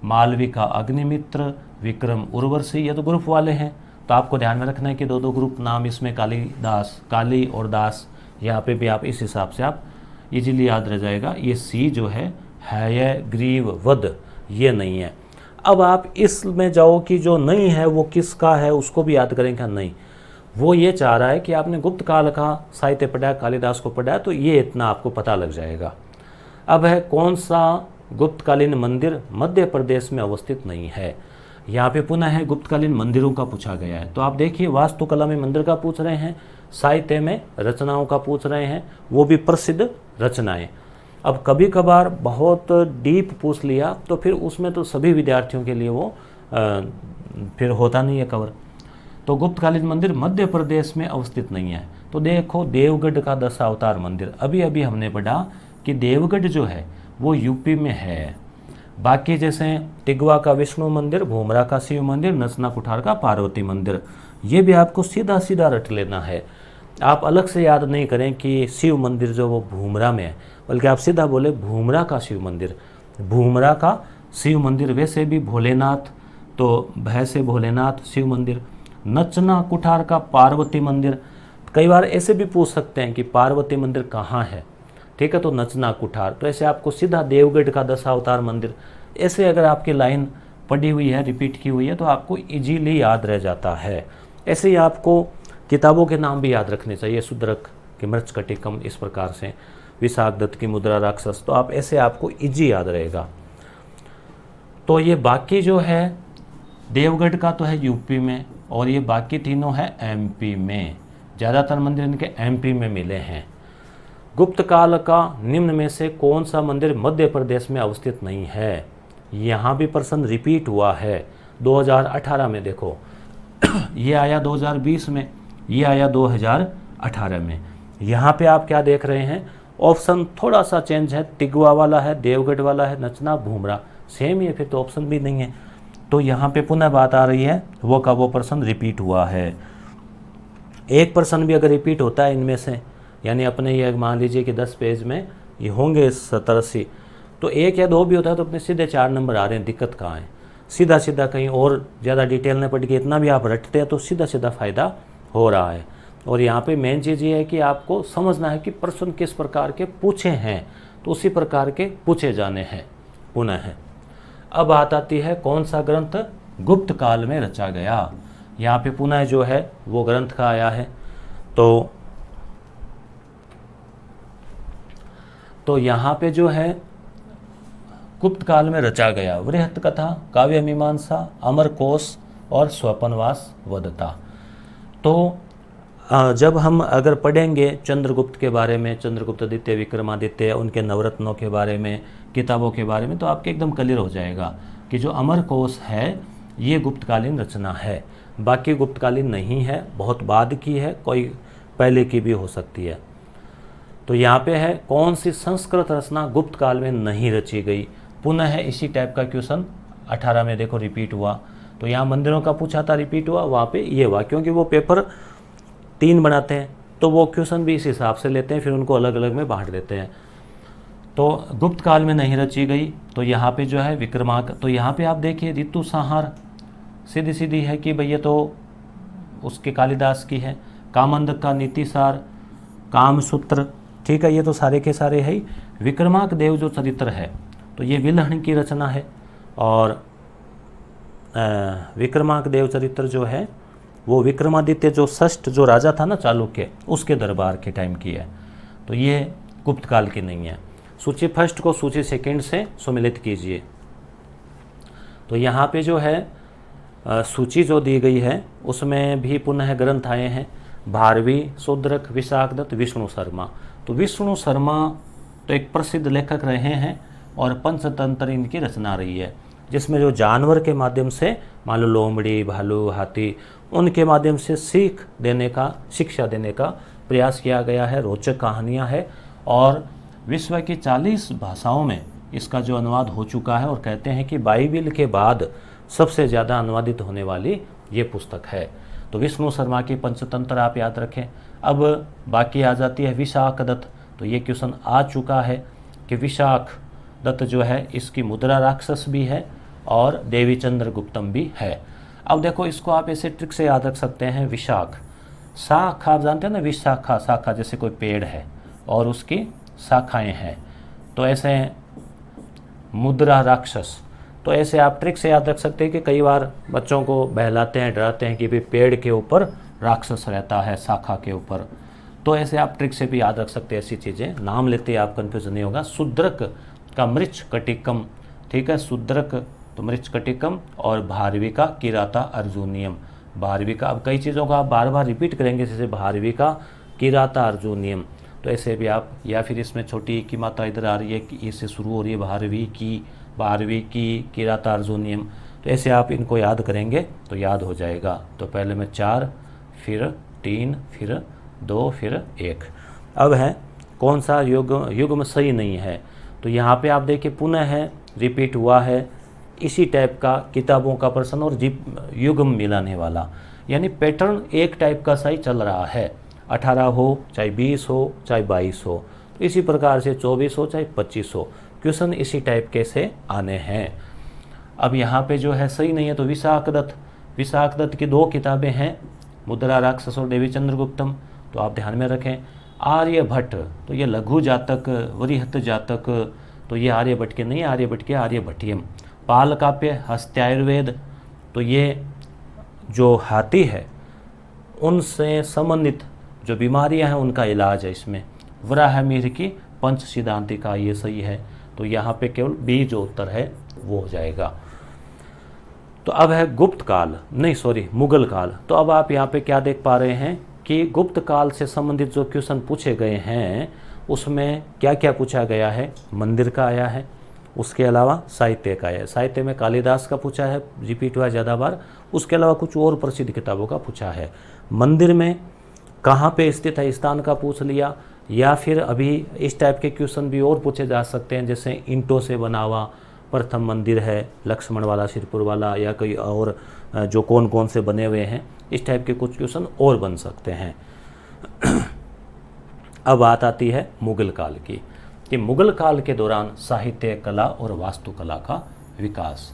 मालविका अग्निमित्र, विक्रम उर्वशी, ये तो ग्रुप वाले हैं। तो आपको ध्यान में रखना है कि दो दो ग्रुप नाम इसमें कालिदास, काली और दास, यहाँ पे भी आप इस हिसाब से आप इजीली याद रह जाएगा। ये सी जो है ग्रीव वध, ये नहीं है। अब आप इसमें जाओ कि जो नहीं है वो किसका है, उसको भी याद करेंगे। नहीं, वो ये चाह रहा है कि आपने गुप्त काल का साहित्य पढ़ा, कालिदास को पढ़ा, तो ये इतना आपको पता लग जाएगा। अब है कौन सा गुप्तकालीन मंदिर मध्य प्रदेश में अवस्थित नहीं है। यहाँ पे पुनः है गुप्तकालीन मंदिरों का पूछा गया है। तो आप देखिए, वास्तुकला में मंदिर का पूछ रहे हैं, साहित्य में रचनाओं का पूछ रहे हैं, वो भी प्रसिद्ध रचनाएं। अब कभी कभार बहुत डीप पूछ लिया तो फिर उसमें तो सभी विद्यार्थियों के लिए वो फिर होता नहीं है कवर। तो गुप्तकालीन मंदिर मध्य प्रदेश में अवस्थित नहीं है। तो देखो देवगढ़ का 10 अवतार मंदिर, अभी अभी हमने पढ़ा कि देवगढ़ जो है वो यूपी में है। बाकी जैसे टिगवा का विष्णु मंदिर, भूमरा का शिव मंदिर, नचना कुठार का पार्वती मंदिर, ये भी आपको सीधा सीधा रट लेना है। आप अलग से याद नहीं करें कि शिव मंदिर जो वो भूमरा में है, बल्कि आप सीधा बोले भूमरा का शिव मंदिर, भूमरा का शिव मंदिर। वैसे भी भोलेनाथ, तो भय से भोलेनाथ शिव मंदिर। नचना कुठार का पार्वती मंदिर, कई बार ऐसे भी पूछ सकते हैं कि पार्वती मंदिर कहाँ है, ठीक है, तो नचना कुठार। तो ऐसे आपको सीधा देवगढ़ का 10 अवतार मंदिर, ऐसे अगर आपकी लाइन पढ़ी हुई है, रिपीट की हुई है, तो आपको इजीली याद रह जाता है। ऐसे ही आपको किताबों के नाम भी याद रखने चाहिए, शुद्रक की मृच्छकटिकम, इस प्रकार से विशाख दत्त की मुद्रा राक्षस, तो आप ऐसे आपको इजी याद रहेगा। तो ये बाकी जो है देवगढ़ का तो है यूपी में, और ये बाकी तीनों है MP में। ज़्यादातर मंदिर इनके MP में मिले हैं। गुप्त काल का निम्न में से कौन सा मंदिर मध्य प्रदेश में अवस्थित नहीं है। यहाँ भी प्रश्न रिपीट हुआ है 2018 में। देखो ये आया 2020 में, ये आया 2018 में। यहाँ पे आप क्या देख रहे हैं, ऑप्शन थोड़ा सा चेंज है, टिगवा वाला है, देवगढ़ वाला है, नचना भूमरा सेम ही है, फिर तो ऑप्शन भी नहीं है। तो यहाँ पे पुनः बात आ रही है वो का वो प्रश्न रिपीट हुआ है। एक प्रश्न भी अगर रिपीट होता है इनमें से, यानी अपने ये मान लीजिए कि 10 पेज में ये होंगे 70-80, तो 1 या 2 भी होता है तो अपने सीधे 4 नंबर आ रहे हैं। दिक्कत कहाँ है, सीधा सीधा कहीं और ज़्यादा डिटेल में पढ़ के इतना भी आप रटते हैं तो सीधा सीधा फ़ायदा हो रहा है। और यहाँ पे मेन चीज़ ये है कि आपको समझना है कि प्रश्न किस प्रकार के पूछे हैं, तो उसी प्रकार के पूछे जाने हैं पुनः है। अब बात आती है कौन सा ग्रंथ गुप्त काल में रचा गया। यहाँ पे पुनः जो है वो ग्रंथ का आया है। तो यहाँ पे जो है गुप्त काल में रचा गया वृहत कथा, काव्य मीमांसा, अमर कोश और स्वपनवास वदता। तो जब हम अगर पढ़ेंगे चंद्रगुप्त के बारे में, चंद्रगुप्त द्वितीय, विक्रमादित्य, उनके नवरत्नों के बारे में, किताबों के बारे में, तो आपके एकदम क्लियर हो जाएगा कि जो अमर कोश है ये गुप्तकालीन रचना है। बाकी गुप्तकालीन नहीं है, बहुत बाद की है, कोई पहले की भी हो सकती है। तो यहाँ पे है कौन सी संस्कृत रचना गुप्त काल में नहीं रची गई। पुनः है इसी टाइप का क्वेश्चन 18 में देखो रिपीट हुआ। तो यहाँ मंदिरों का पूछा था, रिपीट हुआ, वहाँ पे ये हुआ, क्योंकि वो पेपर 3 बनाते हैं तो वो क्वेश्चन भी इस हिसाब से लेते हैं, फिर उनको अलग अलग में बांट देते हैं। तो गुप्त काल में नहीं रची गई, तो यहाँ पे जो है विक्रमांक, तो यहाँ पे आप देखिए ऋतु संहार सीधी सीधी है कि भैया तो उसके कालिदास की है। कामंदक का नीतिसार, कामसूत्र, ठीक है, ये तो सारे के सारे है ही। विक्रमांक देव जो चरित्र है तो ये विल्हण की रचना है। और विक्रमांक देव चरित्र जो है वो विक्रमादित्य जो षष्ठ जो राजा था ना चालुक्य, उसके दरबार के टाइम की है, तो ये गुप्त काल की नहीं है। सूची फर्स्ट को सूची सेकंड से सुमिलित कीजिए। तो यहाँ पे जो है सूची जो दी गई है उसमें भी पुनः ग्रंथ आए हैं, भारवी, शूद्रक, विशाखदत्त, विष्णु शर्मा। तो विष्णु शर्मा तो एक प्रसिद्ध लेखक रहे हैं और पंचतंत्र इनकी रचना रही है, जिसमें जो जानवर के माध्यम से मान लो लोमड़ी, भालू, हाथी, उनके माध्यम से शिक्षा देने का प्रयास किया गया है। रोचक कहानियाँ है और विश्व की 40 भाषाओं में इसका जो अनुवाद हो चुका है और कहते हैं कि बाइबिल के बाद सबसे ज़्यादा अनुवादित होने वाली ये पुस्तक है। तो विष्णु शर्मा की पंचतंत्र आप याद रखें। अब बाकी आ जाती है विशाख दत्त। तो ये क्वेश्चन आ चुका है कि विशाख दत्त जो है इसकी मुद्रा राक्षस भी है और देवी चंद्रगुप्तम भी है। अब देखो इसको आप ऐसे ट्रिक से याद रख सकते हैं। विशाख शाखा, आप जानते हैं ना, विशाखा शाखा जैसे कोई पेड़ है और उसकी शाखाएं हैं, तो ऐसे मुद्रा राक्षस। तो ऐसे आप ट्रिक से याद रख सकते हैं कि कई बार बच्चों को बहलाते हैं, डराते हैं कि भाई पेड़ के ऊपर राक्षस रहता है, शाखा के ऊपर। तो ऐसे आप ट्रिक से भी याद रख सकते हैं ऐसी चीज़ें। नाम लेते ही आप कन्फ्यूजन नहीं होगा। शूद्रक का मृच कटिकम, ठीक है, शूद्रक तो मृच कटिकम, और भारवी का किराता अर्जुनियम। भारवी का, अब कई चीज़ों का आप बार बार रिपीट करेंगे, जैसे भारवी का किराता अर्जुनियम। तो ऐसे भी आप, या फिर इसमें छोटी की मात्रा इधर आ रही है कि इससे शुरू हो रही है भारवी की किराता अर्जुनियम। तो ऐसे आप इनको याद करेंगे तो याद हो जाएगा। तो पहले में 4, फिर 3, फिर 2, फिर 1। अब है कौन सा युग्म सही नहीं है। तो यहाँ पे आप देखिए पुनः है, रिपीट हुआ है इसी टाइप का किताबों का प्रश्न और युग्म मिलाने वाला, यानी पैटर्न एक टाइप का सही चल रहा है। 18 हो, चाहे 20 हो, चाहे 22 हो, तो इसी प्रकार से 24 हो, चाहे 25 हो, क्वेश्चन इसी टाइप के से आने हैं। अब यहाँ पे जो है सही नहीं है, तो विशाख दत्त की 2 किताबें हैं, मुद्रा राक्षस और देवी चंद्रगुप्तम, तो आप ध्यान में रखें। आर्यभट्ट, तो ये लघु जातक, वरिहत जातक, तो ये आर्यभट्ट के नहीं, आर्यभट्ट के आर्यभट्टियम। पाल काव्य, हस्त्यायुर्वेद, तो ये जो हाथी है उनसे संबंधित जो बीमारियां हैं उनका इलाज है इसमें। वराहमिहिर की पंच सिद्धांतिका, ये सही है। तो यहाँ पे केवल बी जो उत्तर है वो हो जाएगा। तो अब है मुगल काल। तो अब आप यहाँ पे क्या देख पा रहे हैं कि गुप्त काल से संबंधित जो क्वेश्चन पूछे गए हैं उसमें क्या क्या पूछा गया है। मंदिर का आया है, उसके अलावा साहित्य का आया है। साहित्य में कालिदास का पूछा है, रिपीट हुआ ज़्यादा बार। उसके अलावा कुछ और प्रसिद्ध किताबों का पूछा है। मंदिर में कहाँ पे स्थित है स्थान का पूछ लिया, या फिर अभी इस टाइप के क्वेश्चन भी और पूछे जा सकते हैं, जैसे ईंटों से बना हुआ प्रथम मंदिर है, लक्ष्मण वाला, सिरपुर वाला, या कोई और जो कौन कौन से बने हुए हैं, इस टाइप के कुछ क्वेश्चन और बन सकते हैं। अब बात आती है मुगल काल की, कि मुगल काल के दौरान साहित्य, कला और वास्तुकला का विकास।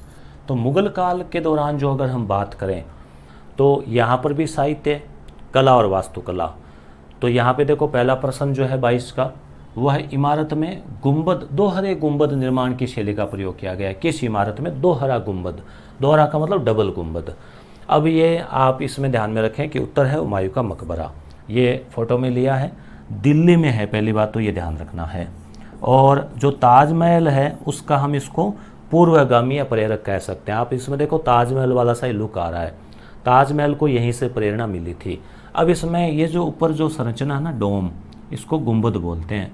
तो मुगल काल के दौरान जो अगर हम बात करें तो यहाँ पर भी साहित्य, कला और वास्तुकला। तो यहाँ पे देखो पहला प्रश्न जो है 22 का, वह इमारत में गुंबद, दोहरे गुंबद निर्माण की शैली का प्रयोग किया गया है। किस इमारत में? दोहरा गुंबद। दोहरा का मतलब डबल गुंबद। अब ये आप इसमें ध्यान में रखें कि उत्तर है हुमायूं का मकबरा। ये फोटो में लिया है, दिल्ली में है, पहली बात तो ये ध्यान रखना है। और जो ताजमहल है उसका हम इसको पूर्वगामी या प्रेरक कह सकते हैं। आप इसमें देखो ताजमहल वाला सा ही लुक आ रहा है, ताजमहल को यहीं से प्रेरणा मिली थी। अब इसमें ये जो ऊपर जो संरचना है ना, डोम, इसको गुंबद बोलते हैं,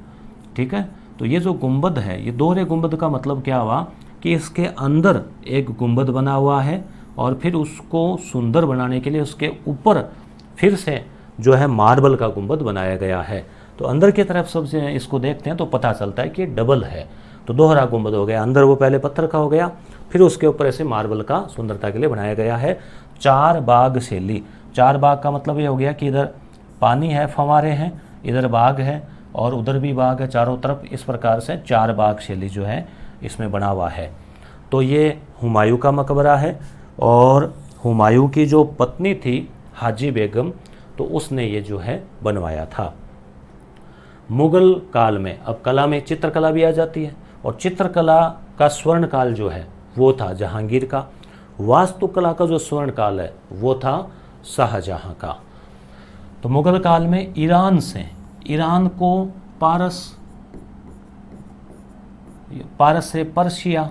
ठीक है। तो ये जो गुंबद है, ये दोहरे गुंबद का मतलब क्या हुआ कि इसके अंदर एक गुंबद बना हुआ है और फिर उसको सुंदर बनाने के लिए उसके ऊपर फिर से जो है मार्बल का गुंबद बनाया गया है। तो अंदर की तरफ सबसे इसको देखते हैं तो पता चलता है कि डबल है, तो दोहरा गुंबद हो गया। अंदर वो पहले पत्थर का हो गया, फिर उसके ऊपर ऐसे मार्बल का सुंदरता के लिए बनाया गया है। 4 बाग शैली, 4 बाग का मतलब ये हो गया कि इधर पानी है, फव्वारे हैं, इधर बाग है और उधर भी बाग है चारों तरफ। इस प्रकार से 4 बाग शैली जो है इसमें बना हुआ है। तो ये हुमायूं का मकबरा है और हुमायूं की जो पत्नी थी हाजी बेगम, तो उसने ये जो है बनवाया था। मुगल काल में अब कला में चित्रकला भी आ जाती है, और चित्रकला का स्वर्ण काल जो है वो था जहांगीर का, वास्तुकला का जो स्वर्ण काल है वो था शाहजहां का। तो मुगल काल में ईरान को पारस से पर्शिया,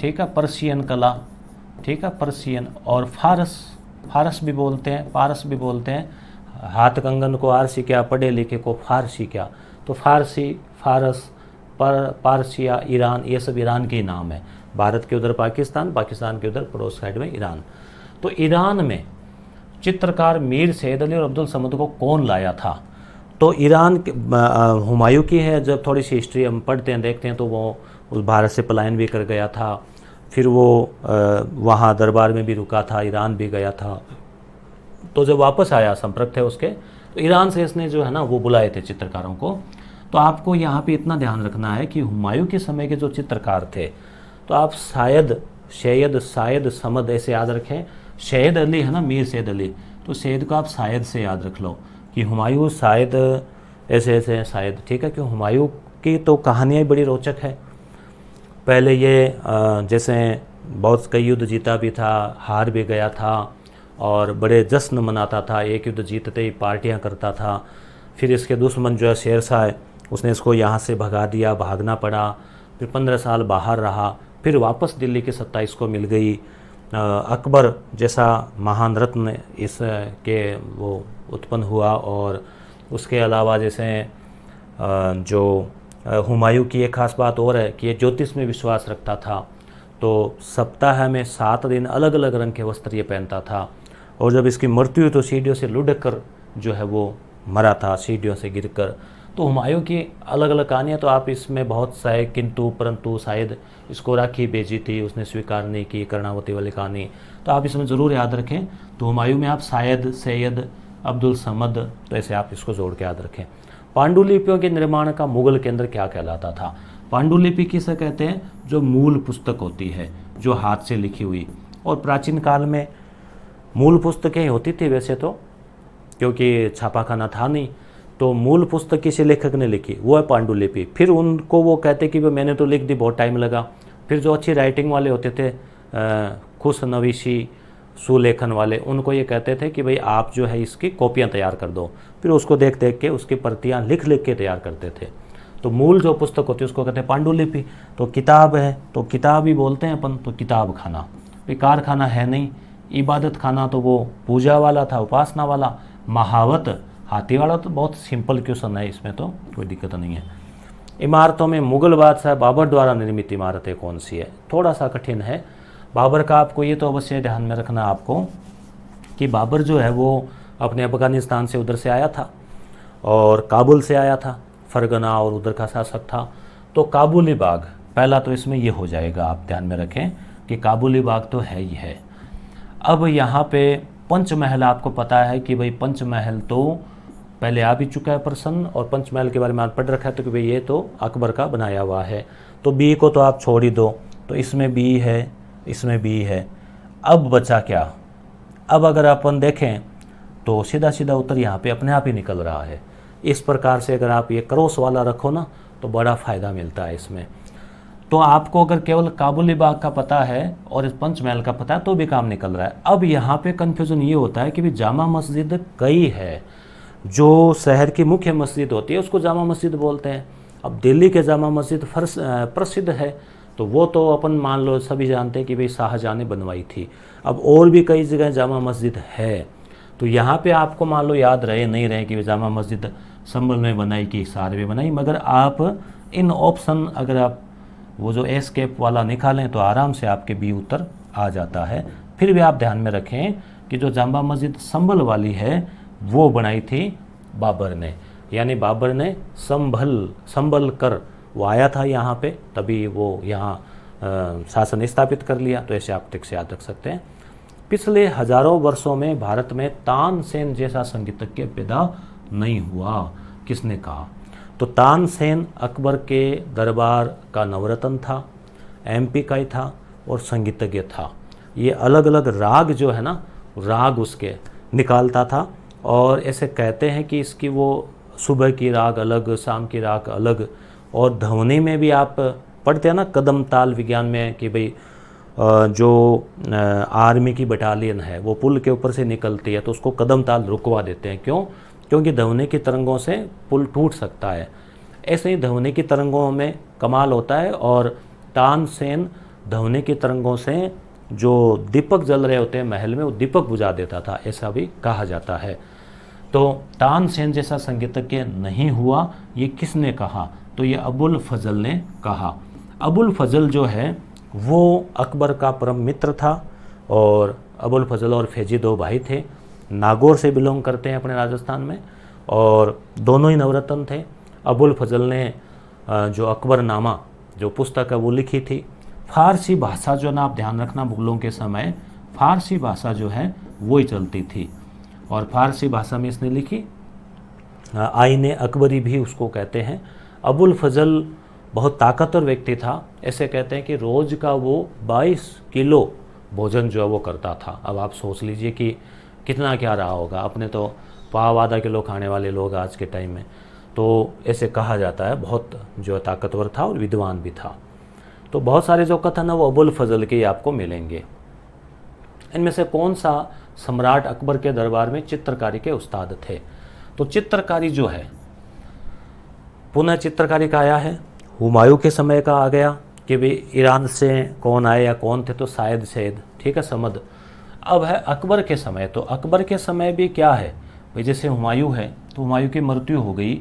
ठीक है, पर्शियन कला, ठीक है, पर्शियन, और फारस भी बोलते हैं, पारस भी बोलते हैं। हाथ कंगन को आरसी क्या, पढ़े लिखे को फारसी क्या, तो फारसी, फारस, पारसिया, ईरान, ये सब ईरान के ही नाम है। भारत के उधर पाकिस्तान, पाकिस्तान के उधर पड़ोस साइड में ईरान। तो ईरान में चित्रकार मीर सैयद अली और अब्दुल समद को कौन लाया था? तो ईरान के हुमायूं की है। जब थोड़ी सी हिस्ट्री हम पढ़ते हैं देखते हैं तो वो उस भारत से पलायन भी कर गया था, फिर वो वहाँ दरबार में भी रुका था, ईरान भी गया था। तो जब वापस आया, संपर्क थे उसके, तो ईरान से इसने जो है ना वो बुलाए थे चित्रकारों को। तो आपको यहाँ पे इतना ध्यान रखना है कि हुमायूं के समय के जो चित्रकार थे, तो आप शायद समद ऐसे याद रखें। सैयद अली है ना, मीर सैयद अली, तो सैयद को आप शायद से याद रख लो कि हुमायूं शायद ऐसे ऐसे शायद, ठीक है। कि हुमायूं की तो कहानियाँ बड़ी रोचक है। पहले ये जैसे बहुत कई युद्ध जीता भी था, हार भी गया था, और बड़े जश्न मनाता था, एक युद्ध जीतते ही पार्टियां करता था। फिर इसके दुश्मन जो है शेरशाह है, उसने इसको यहाँ से भगा दिया, भागना पड़ा। फिर 15 साल बाहर रहा, फिर वापस दिल्ली की सत्ता इसको मिल गई। अकबर जैसा महान रत्न इस के वो उत्पन्न हुआ। और उसके अलावा जैसे जो हुमायूं की एक खास बात और है कि ये ज्योतिष में विश्वास रखता था। तो सप्ताह में 7 दिन अलग अलग रंग के वस्त्र ये पहनता था। और जब इसकी मृत्यु हुई तो सीढ़ियों से लुढ़क कर जो है वो मरा था, सीढ़ियों से गिरकर। तो हुमायूं की अलग अलग कहानियाँ, तो आप इसमें बहुत सारे किंतु परंतु, शायद इसको राखी भेजी थी, उसने स्वीकार नहीं की, कर्णावती वाली कहानी, तो आप इसमें ज़रूर याद रखें। तो हुमायूं में आप शायद, सैयद, अब्दुल समद, तो ऐसे आप इसको जोड़ के याद रखें। पांडुलिपियों के निर्माण का मुगल केंद्र क्या कहलाता था? पांडुलिपि किसे कहते हैं? जो मूल पुस्तक होती है, जो हाथ से लिखी हुई। और प्राचीन काल में मूल पुस्तकें होती थी वैसे तो, क्योंकि छापाखाना था नहीं। तो मूल पुस्तक किसी लेखक ने लिखी, वो है पांडुलिपि। फिर उनको वो कहते कि मैंने तो लिख दी, बहुत टाइम लगा। फिर जो अच्छी राइटिंग वाले होते थे, खुश नवीशी, सुलेखन वाले, उनको ये कहते थे कि भाई आप जो है इसकी कॉपियाँ तैयार कर दो। फिर उसको देख देख के उसकी प्रतियाँ लिख लिख के तैयार करते थे। तो मूल जो पुस्तक होती है उसको कहते हैं पांडुलिपि। तो किताब है, तो किताब ही बोलते हैं अपन, तो किताब खाना। भाई कारखाना है नहीं, इबादत खाना तो वो पूजा वाला था, उपासना वाला। महावत, हाथी वाला, तो बहुत सिंपल क्वेश्चन है, इसमें तो कोई दिक्कत नहीं है। इमारतों में मुगल बादशाह बाबर द्वारा निर्मित इमारतें कौन सी है? थोड़ा सा कठिन है। बाबर का आपको ये तो अवश्य ध्यान में रखना आपको कि बाबर जो है वो अपने अफगानिस्तान से उधर से आया था और काबुल से आया था, फरगना और उधर का शासक था। तो काबुली बाग पहला तो इसमें ये हो जाएगा, आप ध्यान में रखें कि काबुली बाग तो है ही है। अब यहाँ पे पंचमहल, आपको पता है कि भाई पंचमहल तो पहले आ भी चुका है प्रश्न, और पंचमहल के बारे में आप पढ़ रखा है तो कि भाई ये तो अकबर का बनाया हुआ है। तो बी को तो आप छोड़ ही दो, तो इसमें बी है, इसमें बी है। अब बचा क्या? अब अगर अपन देखें तो सीधा सीधा उत्तर यहाँ पे अपने आप ही निकल रहा है। इस प्रकार से अगर आप ये क्रॉस वाला रखो ना तो बड़ा फ़ायदा मिलता है इसमें। तो आपको अगर केवल काबुली बाग का पता है और इस पंचमहल का पता है तो भी काम निकल रहा है। अब यहाँ पे कन्फ्यूज़न ये होता है कि भी जामा मस्जिद कई है, जो शहर की मुख्य मस्जिद होती है उसको जामा मस्जिद बोलते हैं। अब दिल्ली के जामा मस्जिद प्रसिद्ध है, तो वो तो अपन मान लो सभी जानते हैं कि भाई शाहजहां ने बनवाई थी। अब और भी कई जगह जामा मस्जिद है, तो यहाँ पे आपको मान लो याद रहे नहीं रहे कि जामा मस्जिद संभल में बनाई कि हिसार में बनाई, मगर आप इन ऑप्शन अगर आप वो जो एस्केप वाला निकालें तो आराम से आपके बी उत्तर आ जाता है। फिर भी आप ध्यान में रखें कि जो जामा मस्जिद संभल वाली है वो बनाई थी बाबर ने, यानी बाबर ने संभल कर वो आया था यहाँ पे, तभी वो यहाँ शासन स्थापित कर लिया। तो ऐसे आप टिक से याद रख सकते हैं। पिछले हजारों वर्षों में भारत में तानसेन जैसा संगीतज्ञ पैदा नहीं हुआ, किसने कहा? तो तानसेन अकबर के दरबार का नवरत्न था, एमपी का ही था और संगीतज्ञ था। ये अलग अलग राग जो है ना, राग उसके निकालता था। और ऐसे कहते हैं कि इसकी वो सुबह की राग अलग, शाम की राग अलग, और ध्वनि में भी आप पढ़ते हैं ना कदम ताल विज्ञान में कि भाई जो आर्मी की बटालियन है वो पुल के ऊपर से निकलती है तो उसको कदम ताल रुकवा देते हैं। क्यों? क्योंकि ध्वनि की तरंगों से पुल टूट सकता है। ऐसे ही ध्वनि की तरंगों में कमाल होता है, और तानसेन ध्वनि की तरंगों से जो दीपक जल रहे होते हैं महल में वो दीपक बुझा देता था, ऐसा भी कहा जाता है। तो तानसेन जैसा संगीतज्ञ नहीं हुआ, ये किसने कहा? तो ये अबुल फजल ने कहा। अबुल फजल जो है वो अकबर का परम मित्र था, और अबुल फजल और फैजी दो भाई थे, नागौर से बिलोंग करते हैं अपने राजस्थान में, और दोनों ही नवरत्न थे। अबुल फजल ने जो अकबरनामा जो पुस्तक है वो लिखी थी। फारसी भाषा जो ना, आप ध्यान रखना, मुगलों के समय फारसी भाषा जो है वो ही चलती थी, और फारसी भाषा में इसने लिखी। आईने अकबरी भी उसको कहते हैं। अबुल फजल बहुत ताकतवर व्यक्ति था। ऐसे कहते हैं कि रोज़ का वो 22 किलो भोजन जो है वो करता था। अब आप सोच लीजिए कि कितना क्या रहा होगा। अपने तो पाव आधा किलो खाने वाले लोग आज के टाइम में, तो ऐसे कहा जाता है बहुत जो ताकतवर था और विद्वान भी था। तो बहुत सारे जो कथन है वो अबुल फजल के आपको मिलेंगे। इनमें से कौन सा सम्राट अकबर के दरबार में चित्रकारी के उस्ताद थे? तो चित्रकारी जो है, पुनः चित्रकारी का आया है, हुमायूं के समय का आ गया कि भाई ईरान से कौन आए या कौन थे, तो शायद ठीक है, समद। अब है अकबर के समय, तो अकबर के समय भी क्या है भाई, जैसे हुमायूं है तो हुमायूं की मृत्यु हो गई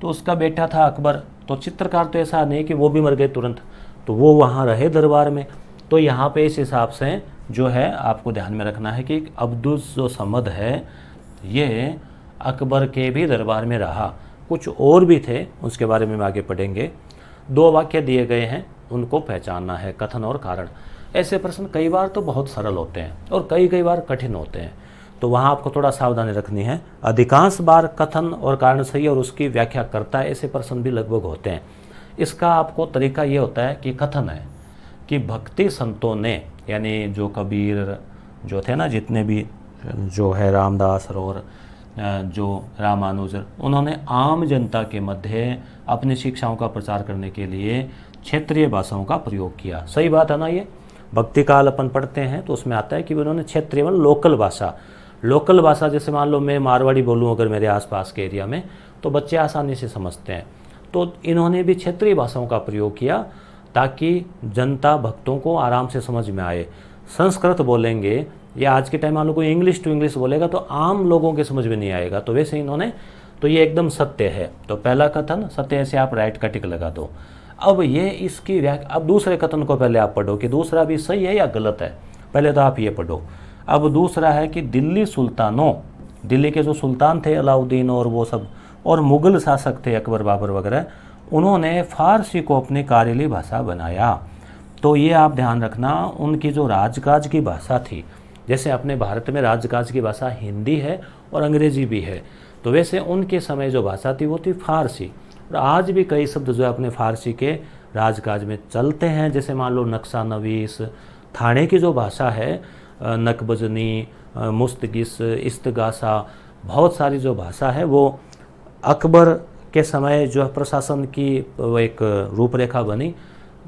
तो उसका बेटा था अकबर, तो चित्रकार तो ऐसा नहीं कि वो भी मर गए तुरंत, तो वो वहाँ रहे दरबार में। तो यहाँ पे इस हिसाब से जो है आपको ध्यान में रखना है कि अब्दुस जो समद है ये अकबर के भी दरबार में रहा। कुछ और भी थे, उसके बारे में आगे पढ़ेंगे। 2 वाक्य दिए गए हैं, उनको पहचानना है, कथन और कारण। ऐसे प्रश्न कई बार तो बहुत सरल होते हैं और कई बार कठिन होते हैं, तो वहाँ आपको थोड़ा सावधानी रखनी है। अधिकांश बार कथन और कारण सही और उसकी व्याख्या करता है, ऐसे प्रश्न भी लगभग होते हैं। इसका आपको तरीका ये होता है कि कथन है कि भक्ति संतों ने, यानी जो कबीर जो थे ना, जितने भी जो है रामदास और जो रामानुजर, उन्होंने आम जनता के मध्य अपनी शिक्षाओं का प्रचार करने के लिए क्षेत्रीय भाषाओं का प्रयोग किया। सही बात है ना? ये भक्ति काल अपन पढ़ते हैं तो उसमें आता है कि उन्होंने क्षेत्रीय मतलब लोकल भाषा, जैसे मान लो मैं मारवाड़ी बोलूँ अगर मेरे आसपास के एरिया में, तो बच्चे आसानी से समझते हैं। तो इन्होंने भी क्षेत्रीय भाषाओं का प्रयोग किया ताकि जनता भक्तों को आराम से समझ में आए। संस्कृत बोलेंगे या आज के टाइम मान लो कोई इंग्लिश टू इंग्लिश बोलेगा तो आम लोगों के समझ में नहीं आएगा, तो वैसे इन्होंने, तो ये एकदम सत्य है। तो पहला कथन सत्य है, से आप राइट का टिक लगा दो। अब ये इसकी व्याख्या, अब दूसरे कथन को पहले आप पढ़ो कि दूसरा भी सही है या गलत है, पहले तो आप ये पढ़ो। अब दूसरा है कि दिल्ली सुल्तानों, दिल्ली के जो सुल्तान थे अलाउद्दीन और वो सब, और मुग़ल शासक थे अकबर बाबर वगैरह, उन्होंने फारसी को अपनी कार्यालयी भाषा बनाया। तो ये आप ध्यान रखना, उनकी जो राजकाज की भाषा थी, जैसे अपने भारत में राजकाज की भाषा हिंदी है और अंग्रेजी भी है, तो वैसे उनके समय जो भाषा थी वो थी फारसी। और आज भी कई शब्द जो है अपने फारसी के राजकाज में चलते हैं। जैसे मान लो नक्शा नवीस, थाने की जो भाषा है नकबजनी, मुस्तगिस, इस्तगासा, बहुत सारी जो भाषा है वो अकबर के समय जो है प्रशासन की एक रूपरेखा बनी।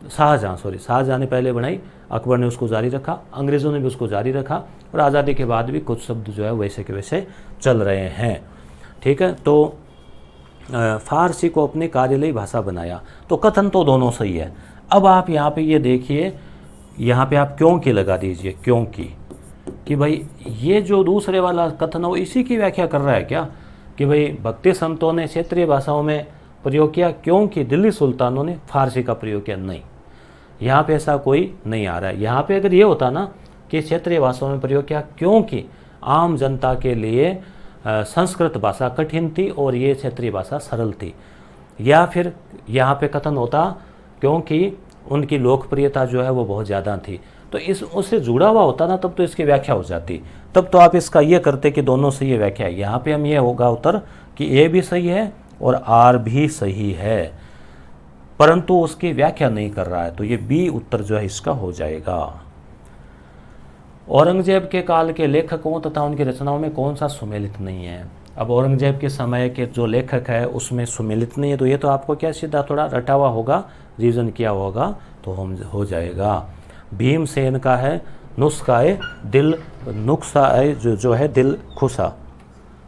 शाहजहाँ ने पहले बनाई, अकबर ने उसको जारी रखा, अंग्रेज़ों ने भी उसको जारी रखा, और आज़ादी के बाद भी कुछ शब्द जो है वैसे के वैसे चल रहे हैं। ठीक है, तो फारसी को अपनी कार्यालयी भाषा बनाया। तो कथन तो दोनों सही है। अब आप यहाँ पे ये देखिए, यहाँ पे आप क्योंकि लगा दीजिए, क्योंकि कि भाई ये जो दूसरे वाला कथन है वो इसी की व्याख्या कर रहा है क्या, कि भाई भक्ति संतों ने क्षेत्रीय भाषाओं में प्रयोग किया क्योंकि दिल्ली सुल्तानों ने फारसी का प्रयोग किया। नहीं, यहाँ पे ऐसा कोई नहीं आ रहा है। यहाँ पे अगर ये होता ना कि क्षेत्रीय भाषाओं में प्रयोग किया क्योंकि आम जनता के लिए संस्कृत भाषा कठिन थी और ये क्षेत्रीय भाषा सरल थी, या फिर यहाँ पे कथन होता क्योंकि उनकी लोकप्रियता जो है वो बहुत ज़्यादा थी, तो इस उससे जुड़ा हुआ होता ना, तब तो इसकी व्याख्या हो जाती। तब तो आप इसका ये करते कि दोनों सही है व्याख्या। यहाँ पे हम ये होगा उत्तर कि ए भी सही है और आर भी सही है, परंतु उसकी व्याख्या नहीं कर रहा है, तो ये बी उत्तर जो है इसका हो जाएगा। औरंगजेब के काल के लेखकों तथा उनकी रचनाओं में कौन सा सुमेलित नहीं है? अब औरंगजेब के समय के जो लेखक है उसमें सुमिलित नहीं है, तो ये तो आपको क्या सीधा थोड़ा रटा हुआ होगा, रिवीजन किया होगा तो हम हो जाएगा। भीमसेन का है नुस्खाए दिल, नुस्खाए जो है दिल खुशा।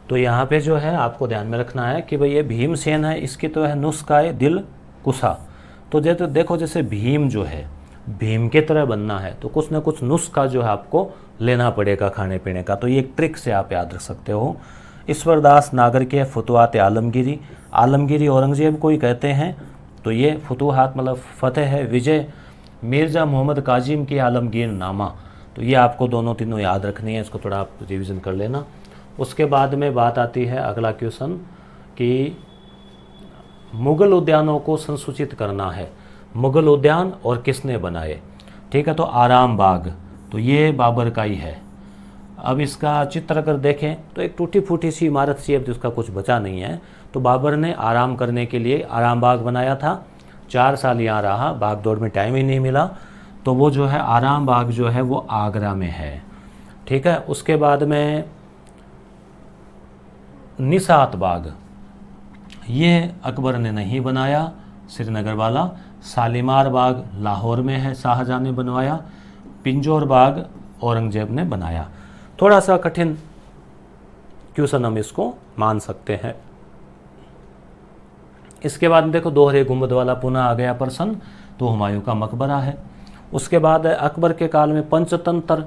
तो यहाँ पे जो है आपको ध्यान में रखना है कि भाई ये भीमसेन है, इसकी तो है नुस्खाए दिल कुशा। तो देखो जैसे भीम जो है, भीम के तरह बनना है तो कुछ ना कुछ नुस्खा जो है आपको लेना पड़ेगा खाने पीने का। तो ये एक ट्रिक से आप याद रख सकते हो। ईश्वरदास नागर के फतवात आलमगीरी, आलमगीरी औरंगजेब को ही कहते हैं, तो ये फतूहात मतलब फतेह है, विजय। मिर्ज़ा मोहम्मद काजिम की आलमगीर नामा, तो ये आपको दोनों तीनों याद रखनी है, इसको थोड़ा आप रिवीजन कर लेना। उसके बाद में बात आती है अगला क्वेश्चन कि मुग़ल उद्यानों को संसूचित करना है। मुग़ल उद्यान और किसने बनाए? ठीक है, तो आराम बाग, तो ये बाबर का ही है। अब इसका चित्र अगर देखें तो एक टूटी फूटी सी इमारत सी है, जिसका कुछ बचा नहीं है। तो बाबर ने आराम करने के लिए आराम बाग बनाया था, 4 साल यहाँ रहा, भाग दौड़ में टाइम ही नहीं मिला। तो वो जो है आराम बाग जो है वो आगरा में है। ठीक है, उसके बाद में निसात बाग, ये अकबर ने नहीं बनाया, श्रीनगर वाला। शालीमार बाग लाहौर में है, शाहजहाँ ने बनवाया। पिंजौर बाग औरंगजेब ने बनाया। थोड़ा सा कठिन क्वेश्चन हम इसको मान सकते हैं। इसके बाद देखो दोहरे गुंबद वाला पुनः आ गया प्रश्न, तो हुमायूं का मकबरा है। उसके बाद अकबर के काल में पंचतंत्र,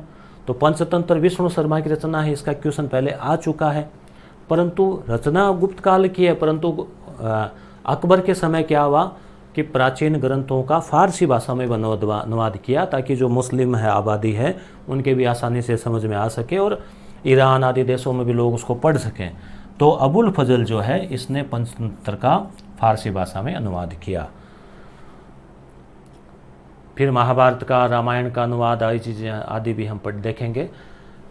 तो पंचतंत्र विष्णु शर्मा की रचना है, इसका क्वेश्चन पहले आ चुका है, परंतु रचना गुप्त काल की है। परंतु अकबर के समय क्या हुआ कि प्राचीन ग्रंथों का फारसी भाषा में अनुवाद किया, ताकि जो मुस्लिम है आबादी है उनके भी आसानी से समझ में आ सके और ईरान आदि देशों में भी लोग उसको पढ़ सकें। तो अबुल फजल जो है इसने पंचतंत्र का फारसी भाषा में अनुवाद किया। फिर महाभारत का, रामायण का अनुवाद आदि चीज़ें आदि भी हम पढ़ देखेंगे।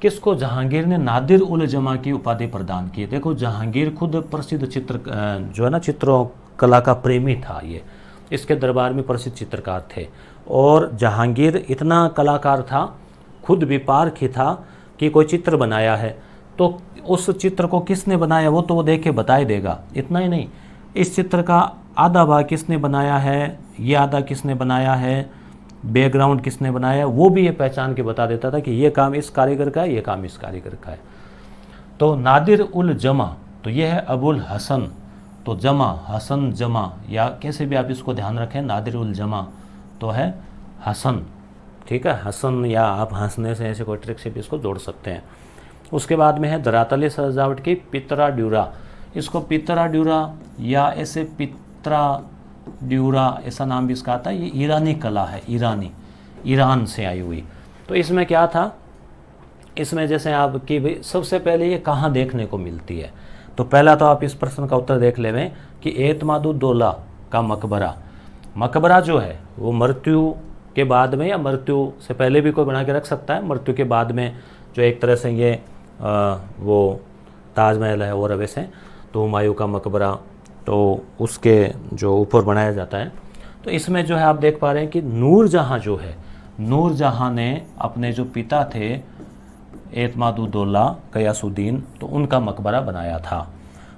किसको जहांगीर ने नादिर उल जमा की उपाधि प्रदान की? देखो जहांगीर खुद प्रसिद्ध चित्र जो है ना चित्रों कला का प्रेमी था, ये इसके दरबार में प्रसिद्ध चित्रकार थे। और जहांगीर इतना कलाकार था, खुद भी पारखी था कि कोई चित्र बनाया है तो उस चित्र को किसने बनाया वो तो वो देख के बता ही देगा। इतना ही नहीं, इस चित्र का आधा भाग किसने बनाया है, ये आधा किसने बनाया है, बैकग्राउंड किसने बनाया है, वो भी ये पहचान के बता देता था कि ये काम इस कारीगर का है, ये काम इस कारीगर का है। तो नादिर उल जमा, तो ये है अबुल हसन, तो जमा हसन जमा, या कैसे भी आप इसको ध्यान रखें, नादिर उल जमा तो है हसन। ठीक है, हसन, या आप हंसने से ऐसे कोई ट्रिक से भी इसको जोड़ सकते हैं। उसके बाद में है धरातली सजावट की पितरा ड्यूरा, इसको पितरा ड्यूरा या ऐसे पित्रा ड्यूरा ऐसा नाम भी इसका आता है। ये ईरानी कला है, ईरान से आई हुई। तो इसमें क्या था, इसमें जैसे आपकी भाई सबसे पहले ये कहाँ देखने को मिलती है, तो पहला तो आप इस प्रश्न का उत्तर देख लेवें कि एतमादुद्दौला का मकबरा जो है वो मृत्यु के बाद में या मृत्यु से पहले भी कोई बना के रख सकता है। मृत्यु के बाद में जो एक तरह से ये वो ताजमहल है और वैसे, तो हुमायूं का मकबरा तो उसके जो ऊपर बनाया जाता है। तो इसमें जो है आप देख पा रहे हैं कि नूरजहाँ जो है, नूरजहाँ ने अपने जो पिता थे एतमादुद्दौला गयासुद्दीन, तो उनका मकबरा बनाया था।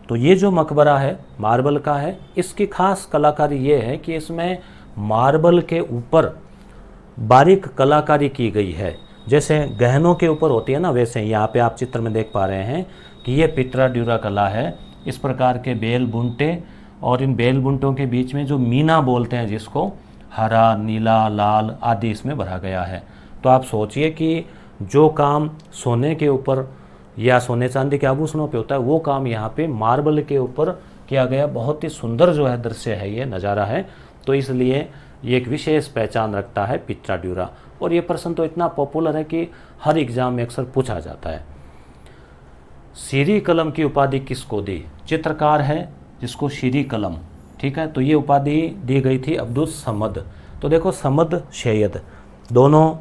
तो ये जो मकबरा है मार्बल का है, इसकी खास कलाकारी ये है कि इसमें मार्बल के ऊपर बारीक कलाकारी की गई है, जैसे गहनों के ऊपर होती है ना, वैसे यहाँ पे आप चित्र में देख पा रहे हैं कि ये पितरा ड्यूरा कला है। इस प्रकार के बेल बुंटे, और इन बेल बुंटों के बीच में जो मीना बोलते हैं जिसको, हरा नीला लाल आदि इसमें भरा गया है। तो आप सोचिए कि जो काम सोने के ऊपर या सोने चांदी के आभूषणों पे होता है, वो काम यहाँ पे मार्बल के ऊपर किया गया। बहुत ही सुंदर जो है दृश्य है, ये नज़ारा है। तो इसलिए ये एक विशेष पहचान रखता है पितरा ड्यूरा। और ये प्रश्न तो इतना पॉपुलर है कि हर एग्जाम में अक्सर पूछा जाता है। शीरी कलम की उपाधि किसको दी? चित्रकार है जिसको शीरी कलम, ठीक है, तो ये उपाधि दी गई थी अब्दुल समद। तो देखो समद सैयद दोनों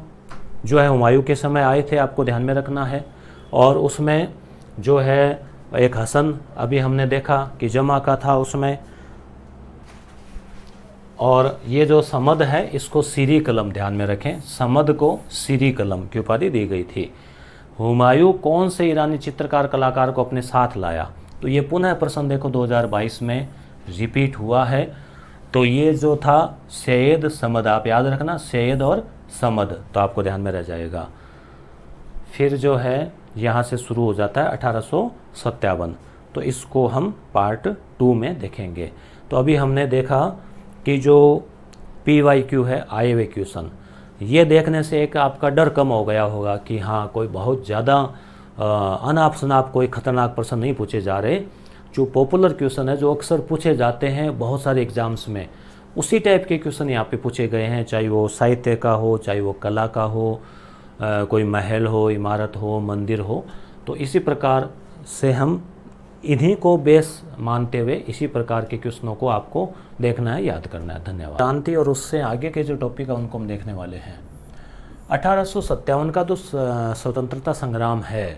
जो है हुमायूं के समय आए थे, आपको ध्यान में रखना है। और उसमें जो है एक हसन अभी हमने देखा कि जमा का था उसमें, और ये जो समद है इसको शीरी कलम, ध्यान में रखें, समद को शीरी कलम की उपाधि दी गई थी। हुमायूं कौन से ईरानी चित्रकार कलाकार को अपने साथ लाया? तो ये पुनः प्रश्न देखो 2022 में रिपीट हुआ है। तो ये जो था सैयद समद, आप याद रखना सैयद और समद, तो आपको ध्यान में रह जाएगा। फिर जो है यहाँ से शुरू हो जाता है 1857, तो इसको हम पार्ट 2 में देखेंगे। तो अभी हमने देखा कि जो PYQ है आए क्वेश्चन, ये देखने से एक आपका डर कम हो गया होगा कि हाँ कोई बहुत ज़्यादा अनाप शनाप कोई खतरनाक प्रश्न नहीं पूछे जा रहे। जो पॉपुलर क्वेश्चन है, जो अक्सर पूछे जाते हैं बहुत सारे एग्जाम्स में, उसी टाइप के क्वेश्चन यहाँ पे पूछे गए हैं, चाहे वो साहित्य का हो, चाहे वो कला का हो, कोई महल हो, इमारत हो, मंदिर हो। तो इसी प्रकार से हम इन्हीं को बेस मानते हुए इसी प्रकार के क्वेश्चनों को आपको देखना है, याद करना है। धन्यवाद। क्रांति और उससे आगे के जो टॉपिक है उनको हम देखने वाले हैं। 1857 का जो स्वतंत्रता संग्राम है,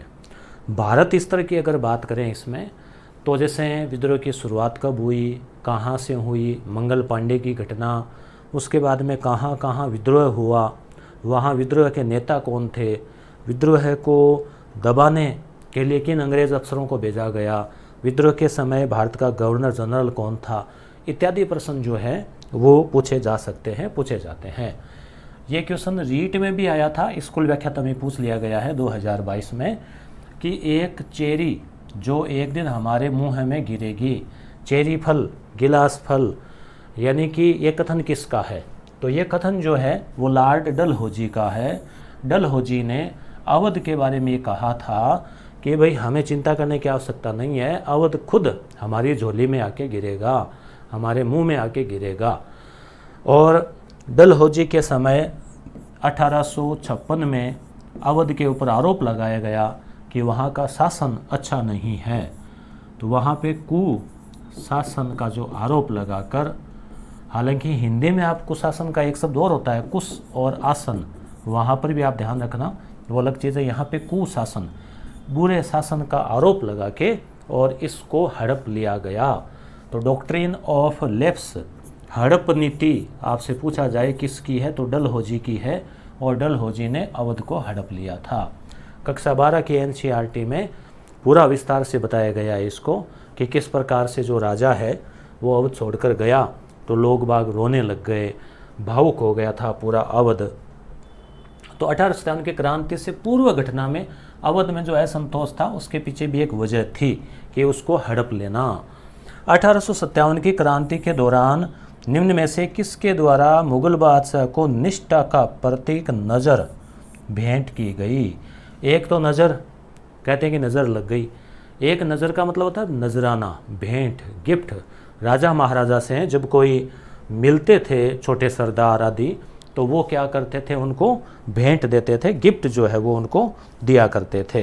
भारत स्तर की अगर बात करें इसमें, तो जैसे विद्रोह की शुरुआत कब हुई, कहाँ से हुई, मंगल पांडे की घटना, उसके बाद में कहाँ कहाँ विद्रोह हुआ, वहाँ विद्रोह के नेता कौन थे, विद्रोह को दबाने के लिए किन अंग्रेज़ अफसरों को भेजा गया, विद्रोह के समय भारत का गवर्नर जनरल कौन था, इत्यादि प्रश्न जो है वो पूछे जा सकते हैं, पूछे जाते हैं। ये क्वेश्चन रीट में भी आया था, स्कूल व्याख्याता में पूछ लिया गया है 2022 में कि एक चेरी जो एक दिन हमारे मुंह में गिरेगी, चेरी फल, गिलास फल, यानी कि ये कथन किसका है? तो ये कथन जो है वो लॉर्ड डलहौजी का है। डलहौजी ने अवध के बारे में ये कहा था कि भाई हमें चिंता करने की आवश्यकता नहीं है, अवध खुद हमारी झोली में आके गिरेगा, हमारे मुंह में आके गिरेगा। और डलहौजी के समय 1856 में अवध के ऊपर आरोप लगाया गया कि वहाँ का शासन अच्छा नहीं है। तो वहाँ पे कुशासन का जो आरोप लगाकर, हालांकि हिंदी में आप कुशासन का एक शब्द और होता है कुश और आसन, वहाँ पर भी आप ध्यान रखना वो अलग चीज़ है। यहाँ पे कुशासन, बुरे शासन का आरोप लगा के और इसको हड़प लिया गया। तो डॉक्ट्रिन ऑफ लेप्स, हड़प नीति आपसे पूछा जाए किसकी है, तो डलहौजी की है, और डलहौजी ने अवध को हड़प लिया था। कक्षा 12 की NCERT में पूरा विस्तार से बताया गया है इसको कि किस प्रकार से जो राजा है वो अवध छोड़कर गया, तो लोग बाग रोने लग गए, भावुक हो गया था पूरा अवध। तो 1857 की क्रांति से पूर्व घटना में अवध में जो असंतोष था उसके पीछे भी एक वजह थी कि उसको हड़प लेना। 1857 की क्रांति के दौरान निम्न में से किसके द्वारा मुगल बादशाह को निष्ठा का प्रतीक नज़र भेंट की गई? एक तो नज़र, कहते हैं कि नज़र लग गई। एक नज़र का मतलब होता है नजराना, भेंट, गिफ्ट। राजा महाराजा से जब कोई मिलते थे, छोटे सरदार आदि, तो वो क्या करते थे, उनको भेंट देते थे, गिफ्ट जो है वो उनको दिया करते थे।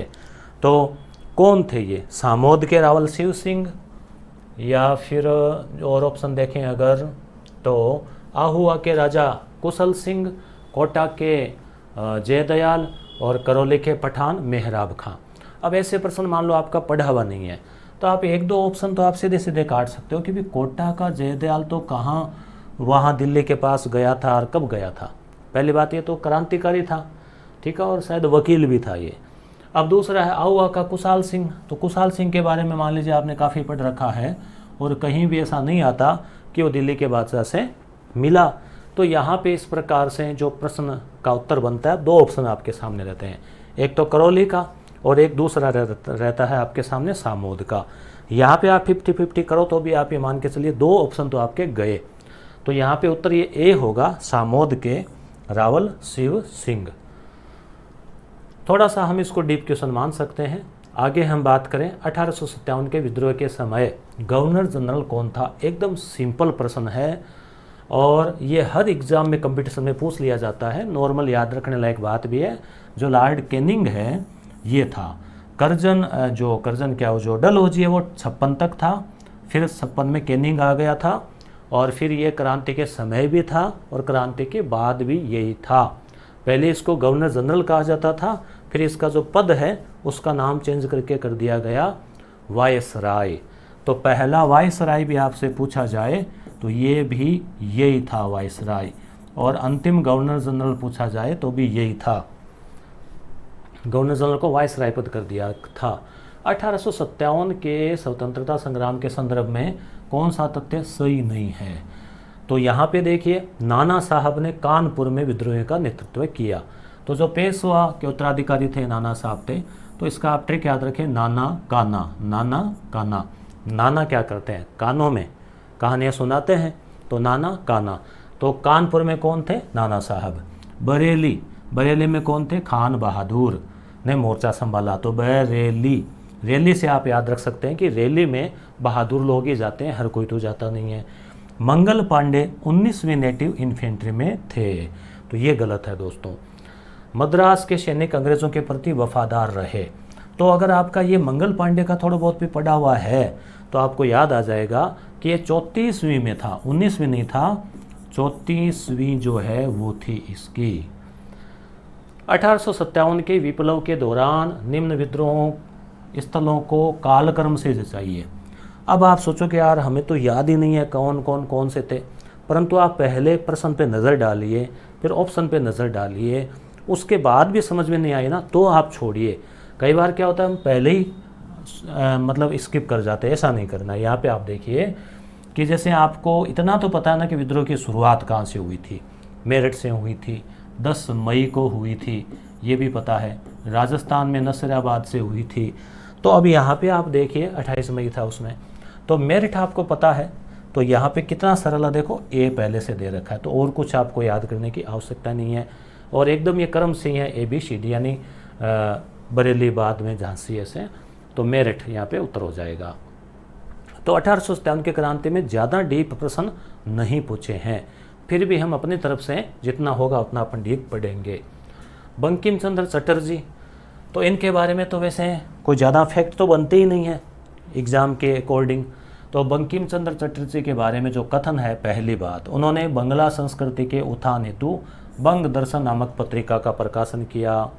तो कौन थे ये? सामोद के रावल शिव सिंह, या फिर और ऑप्शन देखें अगर तो आहुआ के राजा कुशल सिंह, कोटा के जयदयाल, और करौली के पठान मेहराब खां। अब ऐसे प्रश्न मान लो आपका पढ़ा हुआ नहीं है, तो आप एक दो ऑप्शन तो आप सीधे सीधे काट सकते हो कि भी कोटा का जयदयाल तो कहाँ वहाँ दिल्ली के पास गया था और कब गया था? पहली बात ये तो क्रांतिकारी था, ठीक है, और शायद वकील भी था ये। अब दूसरा है आहुआ का कुशाल सिंह, तो कुशाल सिंह के बारे में मान लीजिए आपने काफ़ी पढ़ रखा है और कहीं भी ऐसा नहीं आता कि वो दिल्ली के बादशाह से मिला। तो यहाँ पे इस प्रकार से जो प्रश्न का उत्तर बनता है, दो ऑप्शन आपके सामने रहते हैं, एक तो करौली का और एक दूसरा रहता है आपके सामने सामोद का। यहाँ पे आप 50-50 करो तो भी आप ये मान के चलिए दो ऑप्शन तो आपके गए। तो यहाँ पे उत्तर ये ए होगा, सामोद के रावल शिव सिंह। थोड़ा सा हम इसको डीप क्वेश्चन मान सकते हैं। आगे हम बात करें 1857 के विद्रोह के समय गवर्नर जनरल कौन था? एकदम सिंपल प्रश्न है और ये हर एग्जाम में कंपटीशन में पूछ लिया जाता है, नॉर्मल याद रखने लायक बात भी है। जो लॉर्ड कैनिंग है ये था। करजन क्या हो, जो डलहौजी है वो 56 तक था, फिर 56 में कैनिंग आ गया था, और फिर ये क्रांति के समय भी था और क्रांति के बाद भी यही था। पहले इसको गवर्नर जनरल कहा जाता था, फिर इसका जो पद है उसका नाम चेंज करके कर दिया गया वायसराय। तो पहला वायसराय भी आपसे पूछा जाए तो ये भी यही था वायसराय, और अंतिम गवर्नर जनरल पूछा जाए तो भी यही था। गवर्नर जनरल को वायसराय पद कर दिया था। 1857 के स्वतंत्रता संग्राम के संदर्भ में कौन सा तथ्य सही नहीं है? तो यहाँ पे देखिए, नाना साहब ने कानपुर में विद्रोह का नेतृत्व किया। तो जो पेशवा के उत्तराधिकारी थे नाना साहब थे, तो इसका आप ट्रिक याद रखें, नाना काना, नाना काना। नाना क्या करते हैं? कानों में कहानियाँ सुनाते हैं, तो नाना काना। तो कानपुर में कौन थे? नाना साहब। बरेली, बरेली में कौन थे? खान बहादुर ने मोर्चा संभाला। तो बरेली, रैली से आप याद रख सकते हैं कि रैली में बहादुर लोग ही जाते हैं, हर कोई तो जाता नहीं है। मंगल पांडे 19वीं नेटिव इन्फेंट्री में थे, तो ये गलत है दोस्तों। मद्रास के सैनिक अंग्रेज़ों के प्रति वफादार रहे। तो अगर आपका ये मंगल पांडे का थोड़ा बहुत भी पढ़ा हुआ है तो आपको याद आ जाएगा कि ये 34वीं में था, 19वीं नहीं था, 34वीं जो है वो थी इसकी। 1857 के विप्लव के दौरान निम्न विद्रोह स्थलों को कालक्रम से जचाइए। अब आप सोचो कि यार हमें तो याद ही नहीं है कौन से थे, परंतु आप पहले प्रश्न पे नज़र डालिए, फिर ऑप्शन पे नज़र डालिए, उसके बाद भी समझ में नहीं आई ना तो आप छोड़िए। कई बार क्या होता है हम पहले ही मतलब स्किप कर जाते हैं, ऐसा नहीं करना। यहाँ पे आप देखिए कि जैसे आपको इतना तो पता है ना कि विद्रोह की शुरुआत कहाँ से हुई थी, मेरठ से हुई थी, 10 मई को हुई थी, ये भी पता है, राजस्थान में नसीराबाद से हुई थी। तो अब यहाँ पे आप देखिए 28 मई था उसमें, तो मेरिट आपको पता है, तो यहाँ पे कितना सरल है, देखो ए पहले से दे रखा है, तो और कुछ आपको याद करने की आवश्यकता नहीं है, और एकदम ये क्रम से है ABCD, यानी बरेली बाद में झांसी ऐसे, तो मेरिट यहाँ पे उत्तर हो जाएगा। तो 1857 के क्रांति में ज़्यादा डीप प्रश्न नहीं पूछे हैं, फिर भी हम अपनी तरफ से जितना होगा उतना अपन डीप पढ़ेंगे। बंकिम चंद्र चटर्जी, तो इनके बारे में तो वैसे कोई ज़्यादा फैक्ट तो बनते ही नहीं है एग्ज़ाम के अकॉर्डिंग। तो बंकिम चंद्र चटर्जी के बारे में जो कथन है, पहली बात, उन्होंने बंगला संस्कृति के उत्थान हेतु बंग दर्शन नामक पत्रिका का प्रकाशन किया।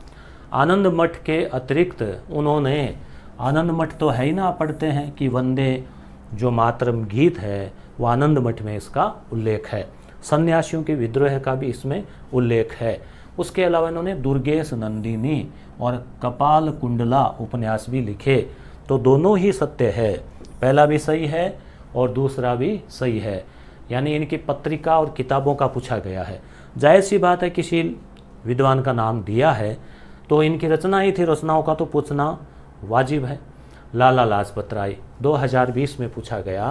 आनंद मठ के अतिरिक्त उन्होंने, आनंद मठ तो है ही ना, पढ़ते हैं कि वंदे जो मातरम गीत है वो आनंद मठ में इसका उल्लेख है। सन्यासियों के विद्रोह का भी इसमें उल्लेख है। उसके अलावा इन्होंने दुर्गेश नंदिनी और कपाल कुंडला उपन्यास भी लिखे। तो दोनों ही सत्य है, पहला भी सही है और दूसरा भी सही है, यानी इनकी पत्रिका और किताबों का पूछा गया है। जाहिर सी बात है किसी विद्वान का नाम दिया है तो इनकी रचना ही थी, रचनाओं का तो पूछना वाजिब है। लाला लाजपत राय 2020 में पूछा गया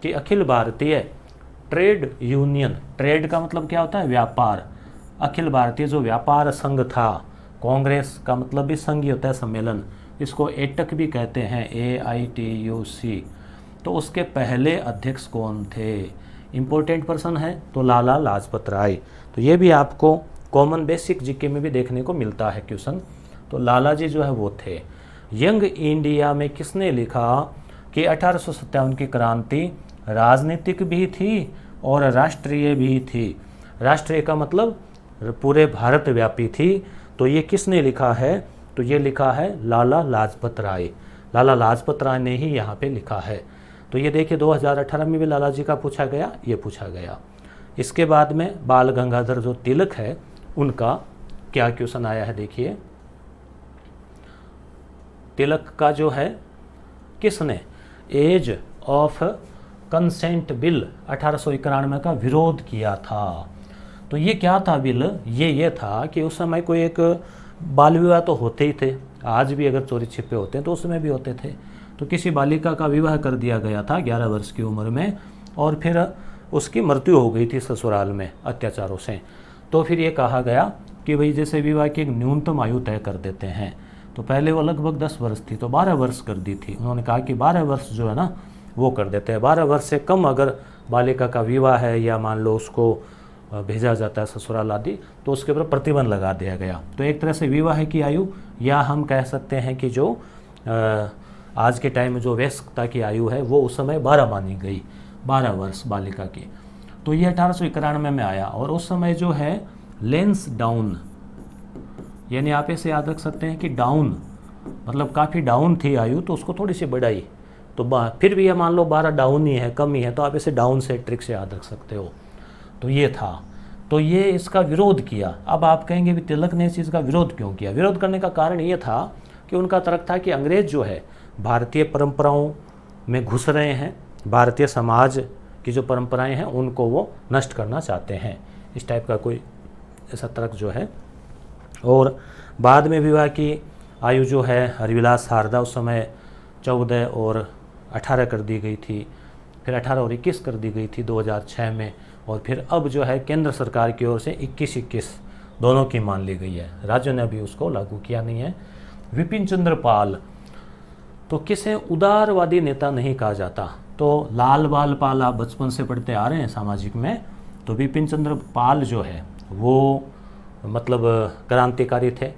कि Akhil Bharatiya trade union, trade का मतलब क्या होता है? व्यापार। अखिल भारतीय जो व्यापार संघ था, कांग्रेस का मतलब भी संघ ही होता है, सम्मेलन, इसको एटक भी कहते हैं, AITUC। तो उसके पहले अध्यक्ष कौन थे? इम्पोर्टेंट पर्सन है तो लाला लाजपत राय। तो ये भी आपको कॉमन बेसिक जीके में भी देखने को मिलता है क्वेश्चन। तो लाला जी जो है वो थे। यंग इंडिया में किसने लिखा कि 1857 की क्रांति राजनीतिक भी थी और राष्ट्रीय भी थी? राष्ट्रीय का मतलब पूरे भारत व्यापी थी। तो ये किसने लिखा है? तो ये लिखा है लाला लाजपत राय। लाला लाजपत राय ने ही यहाँ पे लिखा है। तो ये देखिए 2018 में भी लाला जी का पूछा गया, ये पूछा गया। इसके बाद में बाल गंगाधर जो तिलक है उनका क्या क्वेश्चन आया है, देखिए। तिलक का जो है किसने एज ऑफ कंसेंट बिल 1891 का विरोध किया था? तो ये क्या था बिल? ये था कि उस समय कोई एक बाल विवाह तो होते ही थे, आज भी अगर चोरी छिपे होते हैं तो उस समय भी होते थे। तो किसी बालिका का विवाह कर दिया गया था 11 वर्ष की उम्र में, और फिर उसकी मृत्यु हो गई थी ससुराल में अत्याचारों से। तो फिर ये कहा गया कि भाई जैसे विवाह की एक न्यूनतम आयु तय कर देते हैं, तो पहले वो लगभग 10 वर्ष थी, तो 12 वर्ष कर दी थी। उन्होंने कहा कि 12 वर्ष जो है ना वो कर देते हैं। 12 वर्ष से कम अगर बालिका का विवाह है या मान लो उसको भेजा जाता है ससुराल आदि, तो उसके ऊपर प्रतिबंध लगा दिया गया। तो एक तरह से विवाह की आयु, या हम कह सकते हैं कि जो आज के टाइम में जो वयस्कता की आयु है वो उस समय 12 मानी गई, 12 वर्ष बालिका की। तो ये 1891 में आया, और उस समय जो है लेंस डाउन, यानी आप ऐसे याद रख सकते हैं कि डाउन मतलब काफ़ी डाउन थी आयु, तो उसको थोड़ी सी बढ़ाई, तो फिर भी ये मान लो 12 डाउन ही है, कम ही है, तो आप इसे डाउन से ट्रिक से याद रख सकते हो। तो ये था, तो ये इसका विरोध किया। अब आप कहेंगे भी तिलक ने इस चीज़ का विरोध क्यों किया? विरोध करने का कारण ये था कि उनका तर्क था कि अंग्रेज जो है भारतीय परंपराओं में घुस रहे हैं, भारतीय समाज की जो परंपराएं हैं उनको वो नष्ट करना चाहते हैं, इस टाइप का कोई ऐसा तर्क जो है। और बाद में विवाह की आयु जो है हरिविलास शारदा उस समय 14 और 18 कर दी गई थी, फिर 18 और 21 कर दी गई थी 2006 में, और फिर अब जो है केंद्र सरकार की ओर से 21-21 दोनों की मान ली गई है, राज्यों ने अभी उसको लागू किया नहीं है। विपिन चंद्र पाल, तो किसे उदारवादी नेता नहीं कहा जाता, तो लाल बाल पाल आप बचपन से पढ़ते आ रहे हैं सामाजिक में, तो विपिन चंद्र पाल जो है वो मतलब क्रांतिकारी थे,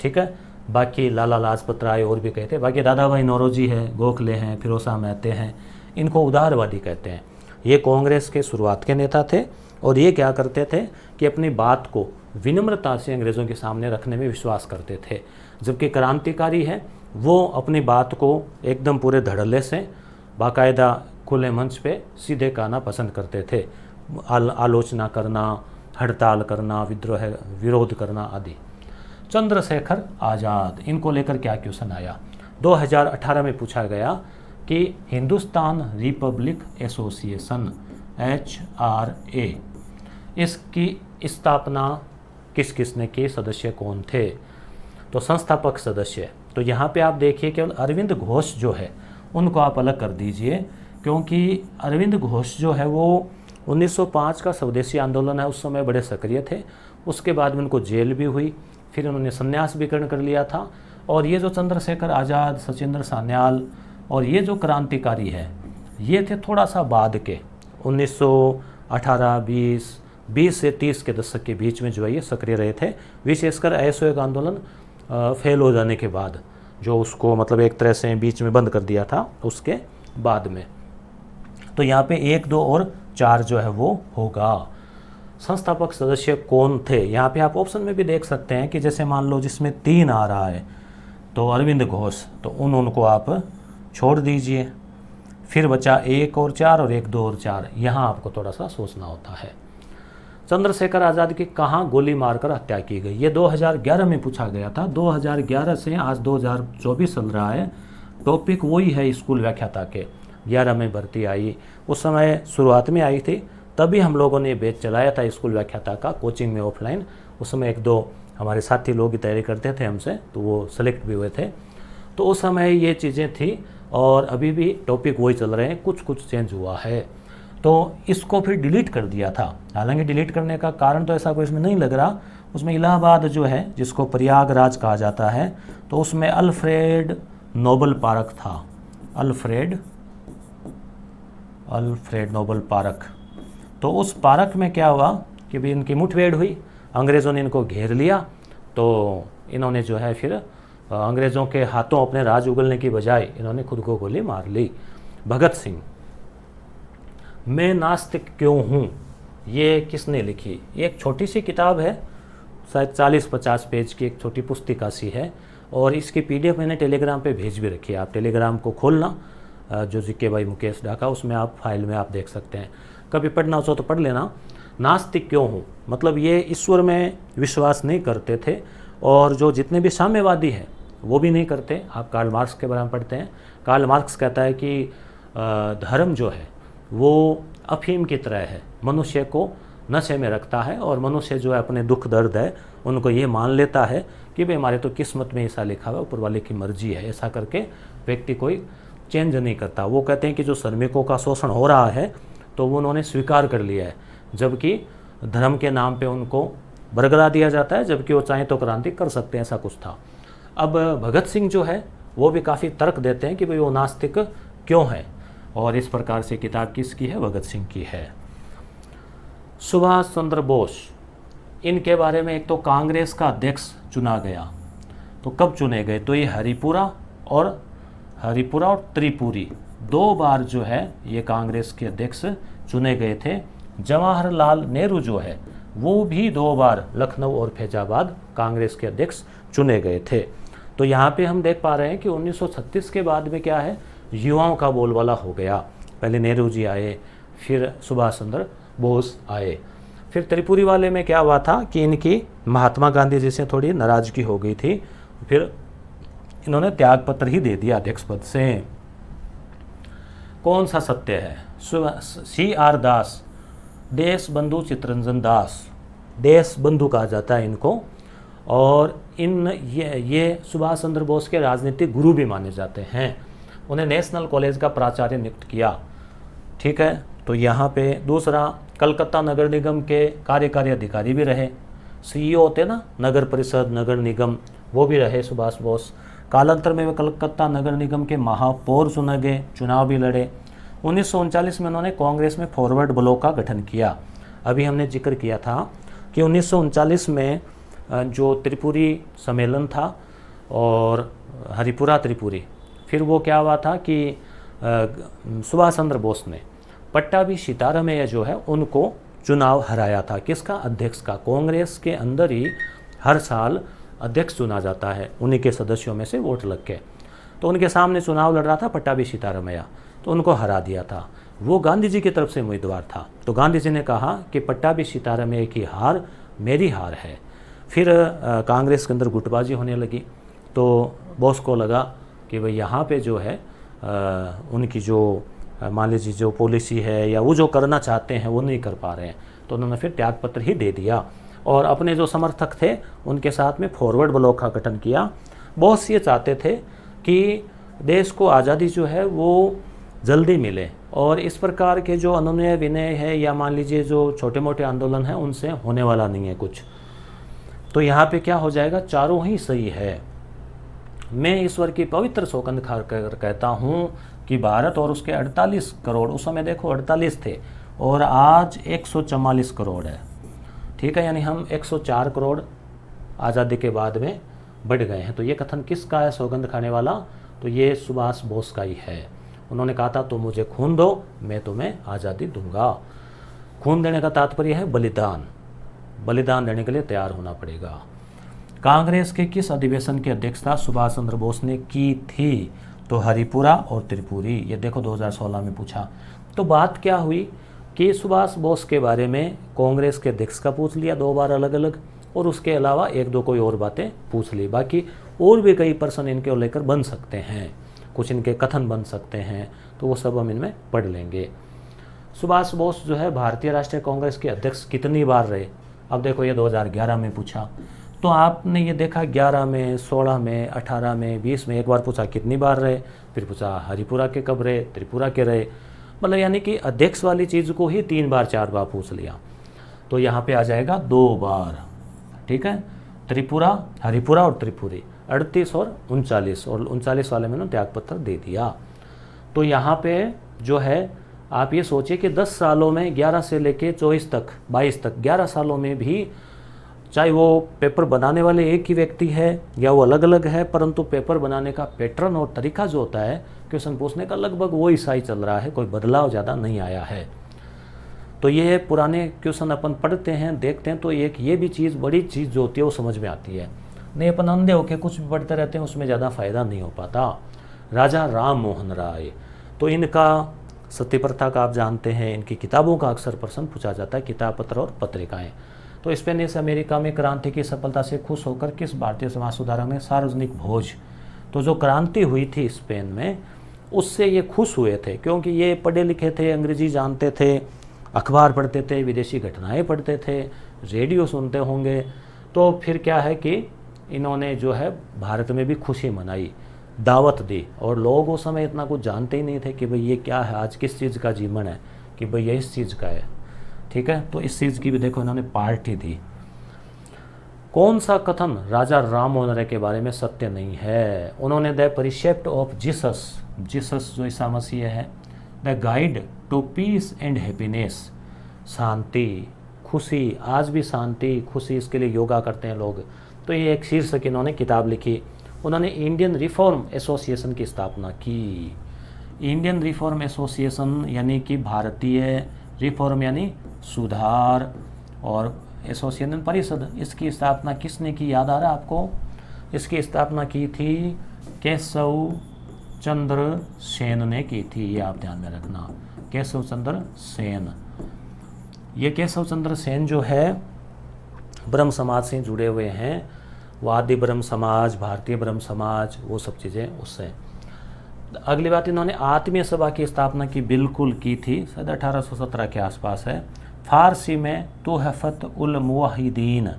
ठीक है। बाकी लाला लाजपत राय और भी कहते हैं, बाकी दादा भाई नौरोजी है, गोखले हैं, फिरोज शाह मेहते हैं, इनको उदारवादी कहते हैं। ये कांग्रेस के शुरुआत के नेता थे और ये क्या करते थे कि अपनी बात को विनम्रता से अंग्रेज़ों के सामने रखने में विश्वास करते थे, जबकि क्रांतिकारी है वो अपनी बात को एकदम पूरे धड़ल्ले से बाकायदा खुले मंच पे सीधे कहना पसंद करते थे, आलोचना करना, हड़ताल करना, विद्रोह विरोध करना आदि। चंद्रशेखर आज़ाद, इनको लेकर क्या क्वेश्चन आया 2018 में पूछा गया कि हिंदुस्तान रिपब्लिक एसोसिएशन HRA, इसकी स्थापना किस किसने की, सदस्य कौन थे, तो संस्थापक सदस्य। तो यहाँ पे आप देखिए केवल अरविंद घोष जो है उनको आप अलग कर दीजिए, क्योंकि अरविंद घोष जो है वो 1905 का स्वदेशी आंदोलन है उस समय बड़े सक्रिय थे, उसके बाद में उनको जेल भी हुई, फिर उन्होंने संन्यास भी ग्रहण कर लिया था। और ये जो चंद्रशेखर आज़ाद, सचिंद्र सान्याल और ये जो क्रांतिकारी है ये थे थोड़ा सा बाद के 1918, 20 से 30 के दशक के बीच में जो है ये सक्रिय रहे थे, विशेषकर असहयोग आंदोलन फेल हो जाने के बाद, जो उसको मतलब एक तरह से बीच में बंद कर दिया था उसके बाद में। तो यहाँ पे 1, 2 और 4 जो है वो होगा। संस्थापक सदस्य कौन थे, यहाँ पे आप ऑप्शन में भी देख सकते हैं कि जैसे मान लो जिसमें 3 आ रहा है तो अरविंद घोष, तो उनको आप छोड़ दीजिए, फिर बचा 1 और 4 और 1, 2 और 4, यहाँ आपको थोड़ा सा सोचना होता है। चंद्रशेखर आज़ाद की कहाँ गोली मारकर हत्या की गई, ये 2011 में पूछा गया था। 2011 से आज 2024 चल रहा है, टॉपिक वही है स्कूल व्याख्याता के। 11 में भर्ती आई, उस समय शुरुआत में आई थी, तभी हम लोगों ने बैच चलाया था स्कूल व्याख्याता का कोचिंग में ऑफलाइन। उस समय 1-2 हमारे साथी लोग की तैयारी करते थे हमसे, तो वो सेलेक्ट भी हुए थे। तो उस समय ये चीज़ें थी और अभी भी टॉपिक वही चल रहे हैं, कुछ चेंज हुआ है। तो इसको फिर डिलीट कर दिया था, हालांकि डिलीट करने का कारण तो ऐसा कोई इसमें नहीं लग रहा। उसमें इलाहाबाद जो है जिसको प्रयागराज कहा जाता है, तो उसमें अल्फ्रेड नोबल पार्क था, अल्फ्रेड नोबल पार्क। तो उस पार्क में क्या हुआ कि भी इनकी मुठभेड़ हुई, अंग्रेज़ों ने इनको घेर लिया, तो इन्होंने जो है फिर अंग्रेज़ों के हाथों अपने राज उगलने की बजाय इन्होंने खुद को गोली मार ली। भगत सिंह, मैं नास्तिक क्यों हूँ, ये किसने लिखी, ये एक छोटी सी किताब है, शायद 40-50 पेज की एक छोटी पुस्तिका सी है, और इसकी PDF मैंने टेलीग्राम पे भेज भी रखी है। आप टेलीग्राम को खोलना, जो जीके भाई मुकेश डाका, उसमें आप फाइल में आप देख सकते हैं, कभी पढ़ना हो तो पढ़ लेना। नास्तिक क्यों हूँ, मतलब ये ईश्वर में विश्वास नहीं करते थे, और जो जितने भी साम्यवादी हैं वो भी नहीं करते। आप कार्ल मार्क्स के बारे में पढ़ते हैं, कार्ल मार्क्स कहता है कि धर्म जो है वो अफीम की तरह है, मनुष्य को नशे में रखता है, और मनुष्य जो है अपने दुख दर्द है उनको ये मान लेता है कि भाई हमारे तो किस्मत में ऐसा लिखा हुआ, ऊपर वाले की मर्जी है, ऐसा करके व्यक्ति कोई चेंज नहीं करता। वो कहते हैं कि जो श्रमिकों का शोषण हो रहा है तो वो उन्होंने स्वीकार कर लिया है, जबकि धर्म के नाम पे उनको बरगला दिया जाता है, जबकि वो चाहें तो क्रांति कर सकते हैं, ऐसा कुछ था। अब भगत सिंह जो है वो भी काफ़ी तर्क देते हैं कि भाई वो नास्तिक क्यों है, और इस प्रकार से किताब किसकी है, भगत सिंह की है। सुभाष चंद्र बोस, इनके बारे में एक तो कांग्रेस का अध्यक्ष चुना गया, तो कब चुने गए, तो ये हरिपुरा और त्रिपुरी 2 बार जो है ये कांग्रेस के अध्यक्ष चुने गए थे। जवाहरलाल नेहरू जो है वो भी 2 बार लखनऊ और फैजाबाद कांग्रेस के अध्यक्ष चुने गए थे। तो यहाँ पे हम देख पा रहे हैं कि 1936 के बाद में क्या है, युवाओं का बोलबाला हो गया। पहले नेहरू जी आए, फिर सुभाष चंद्र बोस आए, फिर त्रिपुरी वाले में क्या हुआ था कि इनकी महात्मा गांधी जी से थोड़ी नाराज़गी हो गई थी, फिर इन्होंने त्यागपत्र ही दे दिया अध्यक्ष पद से। कौन सा सत्य है? CR दास, देश बंधु चित्तरंजन दास, देश बंधु कहा जाता है इनको, और ये सुभाष चंद्र बोस के राजनीतिक गुरु भी माने जाते हैं। उन्हें नेशनल कॉलेज का प्राचार्य नियुक्त किया। ठीक है, तो यहाँ पे दूसरा, कलकत्ता नगर निगम के कार्यकारी अधिकारी भी रहे। CEO होते ना, नगर परिषद, नगर निगम, वो भी रहे सुभाष बोस। कालांतर में वे कलकत्ता नगर निगम के महापौर चुने गए, चुनाव भी लड़े। 1939 में उन्होंने कांग्रेस में फॉरवर्ड ब्लॉक का गठन किया। अभी हमने जिक्र किया था कि 1939 में जो त्रिपुरी सम्मेलन था और हरिपुरा त्रिपुरी, फिर वो क्या हुआ था कि सुभाष चंद्र बोस ने पट्टाभी सीतारामैया जो है उनको चुनाव हराया था। किसका? अध्यक्ष का। कांग्रेस के अंदर ही हर साल अध्यक्ष चुना जाता है, उन्हीं के सदस्यों में से वोट लग के। तो उनके सामने चुनाव लड़ रहा था पट्टाभी सीतारामैया, तो उनको हरा दिया था। वो गांधी जी की तरफ से उम्मीदवार था। तो गांधी जी ने कहा कि पट्टाभी सीतारामैया की हार मेरी हार है। फिर कांग्रेस के अंदर गुटबाजी होने लगी। तो बोस को लगा कि भाई यहाँ पे जो है उनकी जो मान लीजिए जो पॉलिसी है या वो जो करना चाहते हैं वो नहीं कर पा रहे हैं, तो उन्होंने फिर त्यागपत्र ही दे दिया और अपने जो समर्थक थे उनके साथ में फॉरवर्ड ब्लॉक का गठन किया। बोस ये चाहते थे कि देश को आज़ादी जो है वो जल्दी मिले, और इस प्रकार के जो अनुनय विनय है या मान लीजिए जो छोटे मोटे आंदोलन हैं उनसे होने वाला नहीं है कुछ। तो यहाँ पे क्या हो जाएगा? चारों ही सही है। मैं ईश्वर की पवित्र सौगंध खाकर कहता हूँ कि भारत और उसके 48 करोड़, उस समय देखो 48 थे और आज 144 करोड़ है। ठीक है, यानी हम 104 करोड़ आज़ादी के बाद में बढ़ गए हैं। तो ये कथन किसका है सौगंध खाने वाला? तो ये सुभाष बोस का ही है। उन्होंने कहा था तुम मुझे खून दो, मैं तुम्हें आज़ादी दूंगा। खून देने का तात्पर्य है बलिदान, बलिदान देने के लिए तैयार होना पड़ेगा। कांग्रेस के किस अधिवेशन की अध्यक्षता सुभाष चंद्र बोस ने की थी? तो हरिपुरा और त्रिपुरी। ये देखो 2016 में पूछा। तो बात क्या हुई कि सुभाष बोस के बारे में कांग्रेस के अध्यक्ष का पूछ लिया 2 बार अलग अलग, और उसके अलावा 1-2 कोई और बातें पूछ ली। बाकी और भी कई प्रश्न इनके लेकर बन सकते हैं, कुछ इनके कथन बन सकते हैं, तो वो सब हम इनमें पढ़ लेंगे। सुभाष बोस जो है भारतीय राष्ट्रीय कांग्रेस के अध्यक्ष कितनी बार रहे? अब देखो ये 2011 में पूछा, तो आपने ये देखा 11 में, 16 में, 18 में, 20 में, एक बार पूछा कितनी बार रहे, फिर पूछा हरिपुरा के कब रहे, त्रिपुरा के रहे, मतलब यानी कि अध्यक्ष वाली चीज़ को ही 3 बार 4 बार पूछ लिया। तो यहाँ पे आ जाएगा 2 बार। ठीक है, त्रिपुरा, हरिपुरा और त्रिपुरी 38 और 39, और 39 वाले में ना त्यागपत्र दे दिया। तो यहाँ पे जो है आप ये सोचिए कि 10 सालों में 11 से लेके 24 तक, 22 तक, 11 सालों में भी चाहे वो पेपर बनाने वाले एक ही व्यक्ति है या वो अलग अलग है, परंतु पेपर बनाने का पैटर्न और तरीका जो होता है क्वेश्चन पूछने का लगभग वही सा ही चल रहा है, कोई बदलाव ज़्यादा नहीं आया है। तो ये पुराने क्वेश्चन अपन पढ़ते हैं, देखते हैं, तो एक ये भी चीज़, बड़ी चीज़ जो होती है वो समझ में आती है। नहीं अपन अंधे होके कुछ भी पढ़ते रहते हैं, उसमें ज़्यादा फायदा नहीं हो पाता। राजा राम मोहन राय, तो इनका सती प्रथा का आप जानते हैं, इनकी किताबों का अक्सर प्रश्न पूछा जाता है, किताब पत्र और पत्रिकाएं। तो स्पेनिश अमेरिका में क्रांति की सफलता से खुश होकर किस भारतीय समाज सुधारक ने सार्वजनिक भोज, तो जो क्रांति हुई थी स्पेन में उससे ये खुश हुए थे, क्योंकि ये पढ़े लिखे थे, अंग्रेजी जानते थे, अखबार पढ़ते थे, विदेशी घटनाएं पढ़ते थे, रेडियो सुनते होंगे। तो फिर क्या है कि इन्होंने जो है भारत में भी खुशी मनाई, दावत दी, और लोग उस समय इतना कुछ जानते ही नहीं थे कि भाई ये क्या है, आज किस चीज़ का जीवन है, कि भाई ये इस चीज़ का है। ठीक है, तो इस चीज़ की भी देखो इन्होंने पार्टी दी। कौन सा कथन राजा राम मोहन राय के बारे में सत्य नहीं है? उन्होंने the precept of Jesus, Jesus जो ईसा मसीह है, the guide to peace and happiness, शांति, खुशी, आज भी शांति, खुशी, इसके लिए योगा करते हैं लोग। तो ये एक शीर्षक इन्होंने किताब लिखी। उन्होंने इंडियन रिफॉर्म एसोसिएशन की स्थापना की। इंडियन रिफॉर्म एसोसिएशन यानी कि भारतीय रिफॉर्म यानी सुधार, और एसोसिएशन परिषद, इसकी स्थापना किसने की? याद आ रहा है आपको? इसकी स्थापना की थी केशव चंद्र सेन ने की थी, ये आप ध्यान में रखना, केशव चंद्र सेन। ये केशव चंद्र सेन जो है ब्रह्म समाज से जुड़े हुए हैं, वो आदि ब्रह्म समाज, भारतीय ब्रह्म समाज, वो सब चीज़ें उससे। अगली बात, इन्होंने आत्मीय सभा की स्थापना की, बिल्कुल की थी, शायद 1817 के आसपास है। फारसी में तुहफत उल मुवाहिदीन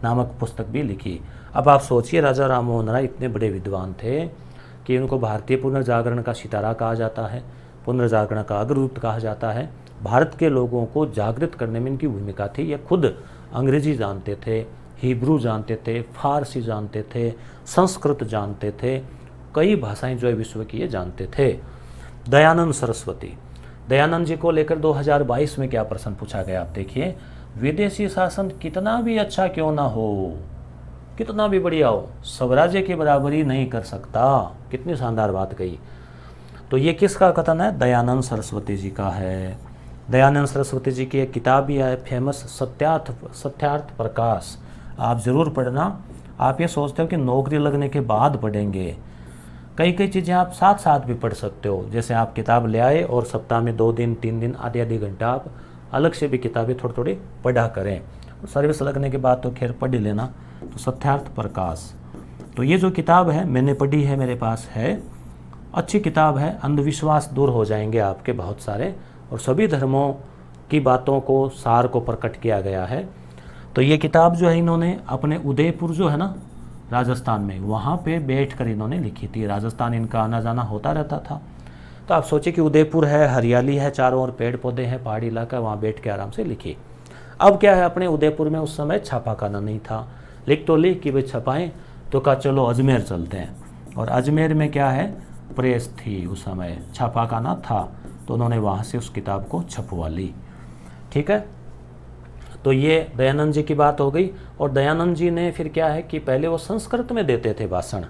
नामक पुस्तक भी लिखी। अब आप सोचिए, राजा राम मोहन राय इतने बड़े विद्वान थे कि उनको भारतीय पुनर्जागरण का सितारा कहा जाता है, पुनर्जागरण का अग्रदूत कहा जाता है। भारत के लोगों को जागृत करने में इनकी भूमिका थी। ये खुद अंग्रेजी जानते थे, हिब्रू जानते थे, फारसी जानते थे, संस्कृत जानते थे, कई भाषाएं जो है विश्व की ये जानते थे। दयानंद सरस्वती, दयानंद जी को लेकर 2022 में क्या प्रश्न पूछा गया, आप देखिए। विदेशी शासन कितना भी अच्छा क्यों ना हो, कितना भी बढ़िया हो, स्वराज्य की बराबरी नहीं कर सकता। कितनी शानदार बात कही। तो ये किसका कथन है? दयानंद सरस्वती जी का है। दयानंद सरस्वती जी की एक किताब भी है फेमस, सत्यार्थ प्रकाश। आप ज़रूर पढ़ना। आप ये सोचते हो कि नौकरी लगने के बाद पढ़ेंगे, कई कई चीज़ें आप साथ साथ भी पढ़ सकते हो। जैसे आप किताब ले आए और सप्ताह में 2 दिन 3 दिन आधे आधे घंटा आप अलग से भी किताबें थोड़ी थोड़ी पढ़ा करें। सर्विस लगने के बाद तो खैर पढ़ ही लेना। तो सत्यार्थ प्रकाश, तो ये जो किताब है मैंने पढ़ी है, मेरे पास है, अच्छी किताब है। अंधविश्वास दूर हो जाएंगे आपके बहुत सारे, और सभी धर्मों की बातों को, सार को प्रकट किया गया है। तो ये किताब जो है इन्होंने अपने उदयपुर जो है ना राजस्थान में, वहाँ पे बैठकर इन्होंने लिखी थी। राजस्थान इनका आना जाना होता रहता था। तो आप सोचिए कि उदयपुर है, हरियाली है, चारों ओर पेड़ पौधे हैं, पहाड़ी इलाका, वहाँ बैठ के आराम से लिखी। अब क्या है, अपने उदयपुर में उस समय छापाखाना नहीं था। लिख तो लिख कि भाई छपाएं, तो कहा चलो अजमेर चलते हैं। और अजमेर में क्या है, प्रेस थी उस समय, छापाखाना था, तो उन्होंने वहाँ से उस किताब को छपवा ली। ठीक है, तो ये दयानंद जी की बात हो गई। और दयानंद जी ने फिर क्या है कि पहले वो संस्कृत में देते थे भाषण,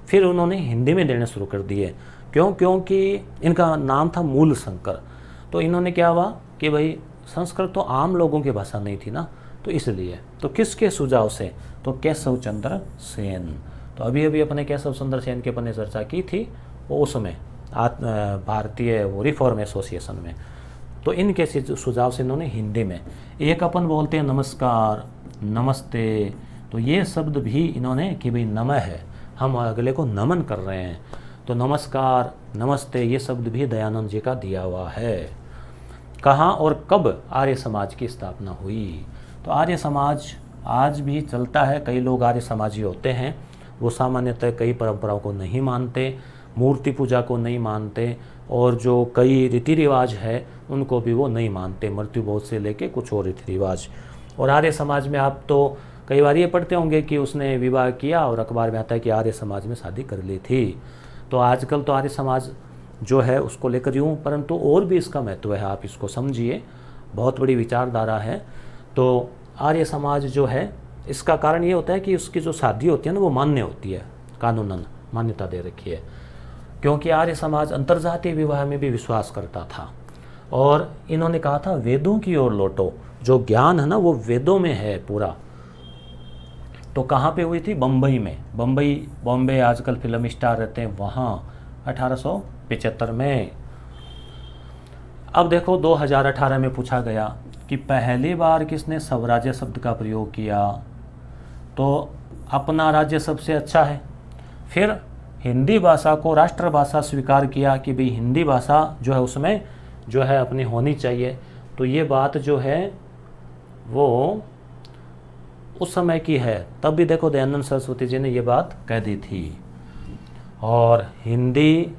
फिर उन्होंने हिंदी में देने शुरू कर दिए। क्यों? क्योंकि इनका नाम था मूल शंकर। तो इन्होंने क्या हुआ कि भाई संस्कृत तो आम लोगों की भाषा नहीं थी ना, तो इसलिए। तो किसके सुझाव से? तो केशव चंद्र सेन। तो अभी अभी अपने केशव चंद्र सेन के अपने चर्चा की थी, वो उसमें भारतीय वो रिफॉर्म एसोसिएशन में। तो इनके सुझाव से इन्होंने हिंदी में, एक अपन बोलते हैं नमस्कार, नमस्ते, तो ये शब्द भी इन्होंने कि भाई नमः है, हम अगले को नमन कर रहे हैं, तो नमस्कार, नमस्ते, ये शब्द भी दयानंद जी का दिया हुआ है। कहाँ और कब आर्य समाज की स्थापना हुई? तो आर्य समाज आज भी चलता है। कई लोग आर्य समाजी होते हैं, वो सामान्यतः कई परंपराओं को नहीं मानते, मूर्ति पूजा को नहीं मानते, और जो कई रीति रिवाज है उनको भी वो नहीं मानते, मृत्यु भोज से लेके कुछ और रीति रिवाज। और आर्य समाज में आप तो कई बार ये पढ़ते होंगे कि उसने विवाह किया और अखबार में आता है कि आर्य समाज में शादी कर ली थी। तो आजकल तो आर्य समाज जो है उसको लेकर यूँ, परंतु और भी इसका महत्व है, आप इसको समझिए, बहुत बड़ी विचारधारा है। तो आर्य समाज जो है, इसका कारण ये होता है कि उसकी जो शादी होती है ना वो मान्य होती है, कानूनन मान्यता दे रखी है। क्योंकि आर्य समाज अंतर्जातीय विवाह में भी विश्वास करता था। और इन्होंने कहा था वेदों की ओर लौटो, जो ज्ञान है ना वो वेदों में है पूरा। तो कहाँ पे हुई थी? बम्बई में। बॉम्बे आजकल फिल्म स्टार रहते हैं वहाँ, 1875 में। अब देखो 2018 में पूछा गया कि पहली बार किसने स्वराज्य शब्द का प्रयोग किया? तो अपना राज्य सबसे अच्छा है। फिर हिंदी भाषा को राष्ट्रभाषा स्वीकार किया कि भाई हिंदी भाषा जो है उसमें जो है अपनी होनी चाहिए। तो ये बात जो है वो उस समय की है, तब भी देखो दयानंद सरस्वती जी ने ये बात कह दी थी। और हिंदी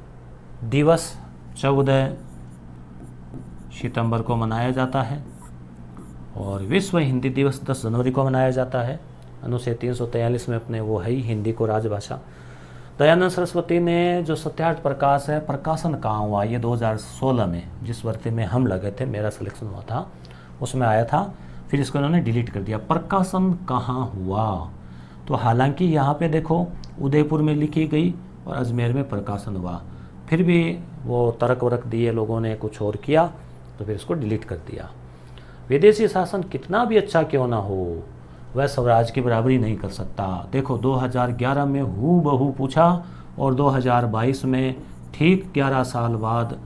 दिवस 14 सितंबर को मनाया जाता है, और विश्व हिंदी दिवस 10 जनवरी को मनाया जाता है। अनुच्छेद 343 में अपने वो है ही हिंदी को राजभाषा। दयानंद सरस्वती ने जो सत्यार्थ प्रकाश है, प्रकाशन कहाँ हुआ? ये 2016 में, जिस भर्ती में हम लगे थे, मेरा सिलेक्शन हुआ था, उसमें आया था। फिर इसको इन्होंने डिलीट कर दिया। प्रकाशन कहाँ हुआ? तो हालांकि यहाँ पे देखो उदयपुर में लिखी गई और अजमेर में प्रकाशन हुआ, फिर भी वो तर्क वर्क दिए लोगों ने, कुछ और किया, तो फिर इसको डिलीट कर दिया। विदेशी शासन कितना भी अच्छा क्यों ना हो, वह स्वराज की बराबरी नहीं कर सकता। देखो 2011 में हूबहू पूछा, और 2022 में ठीक 11 साल बाद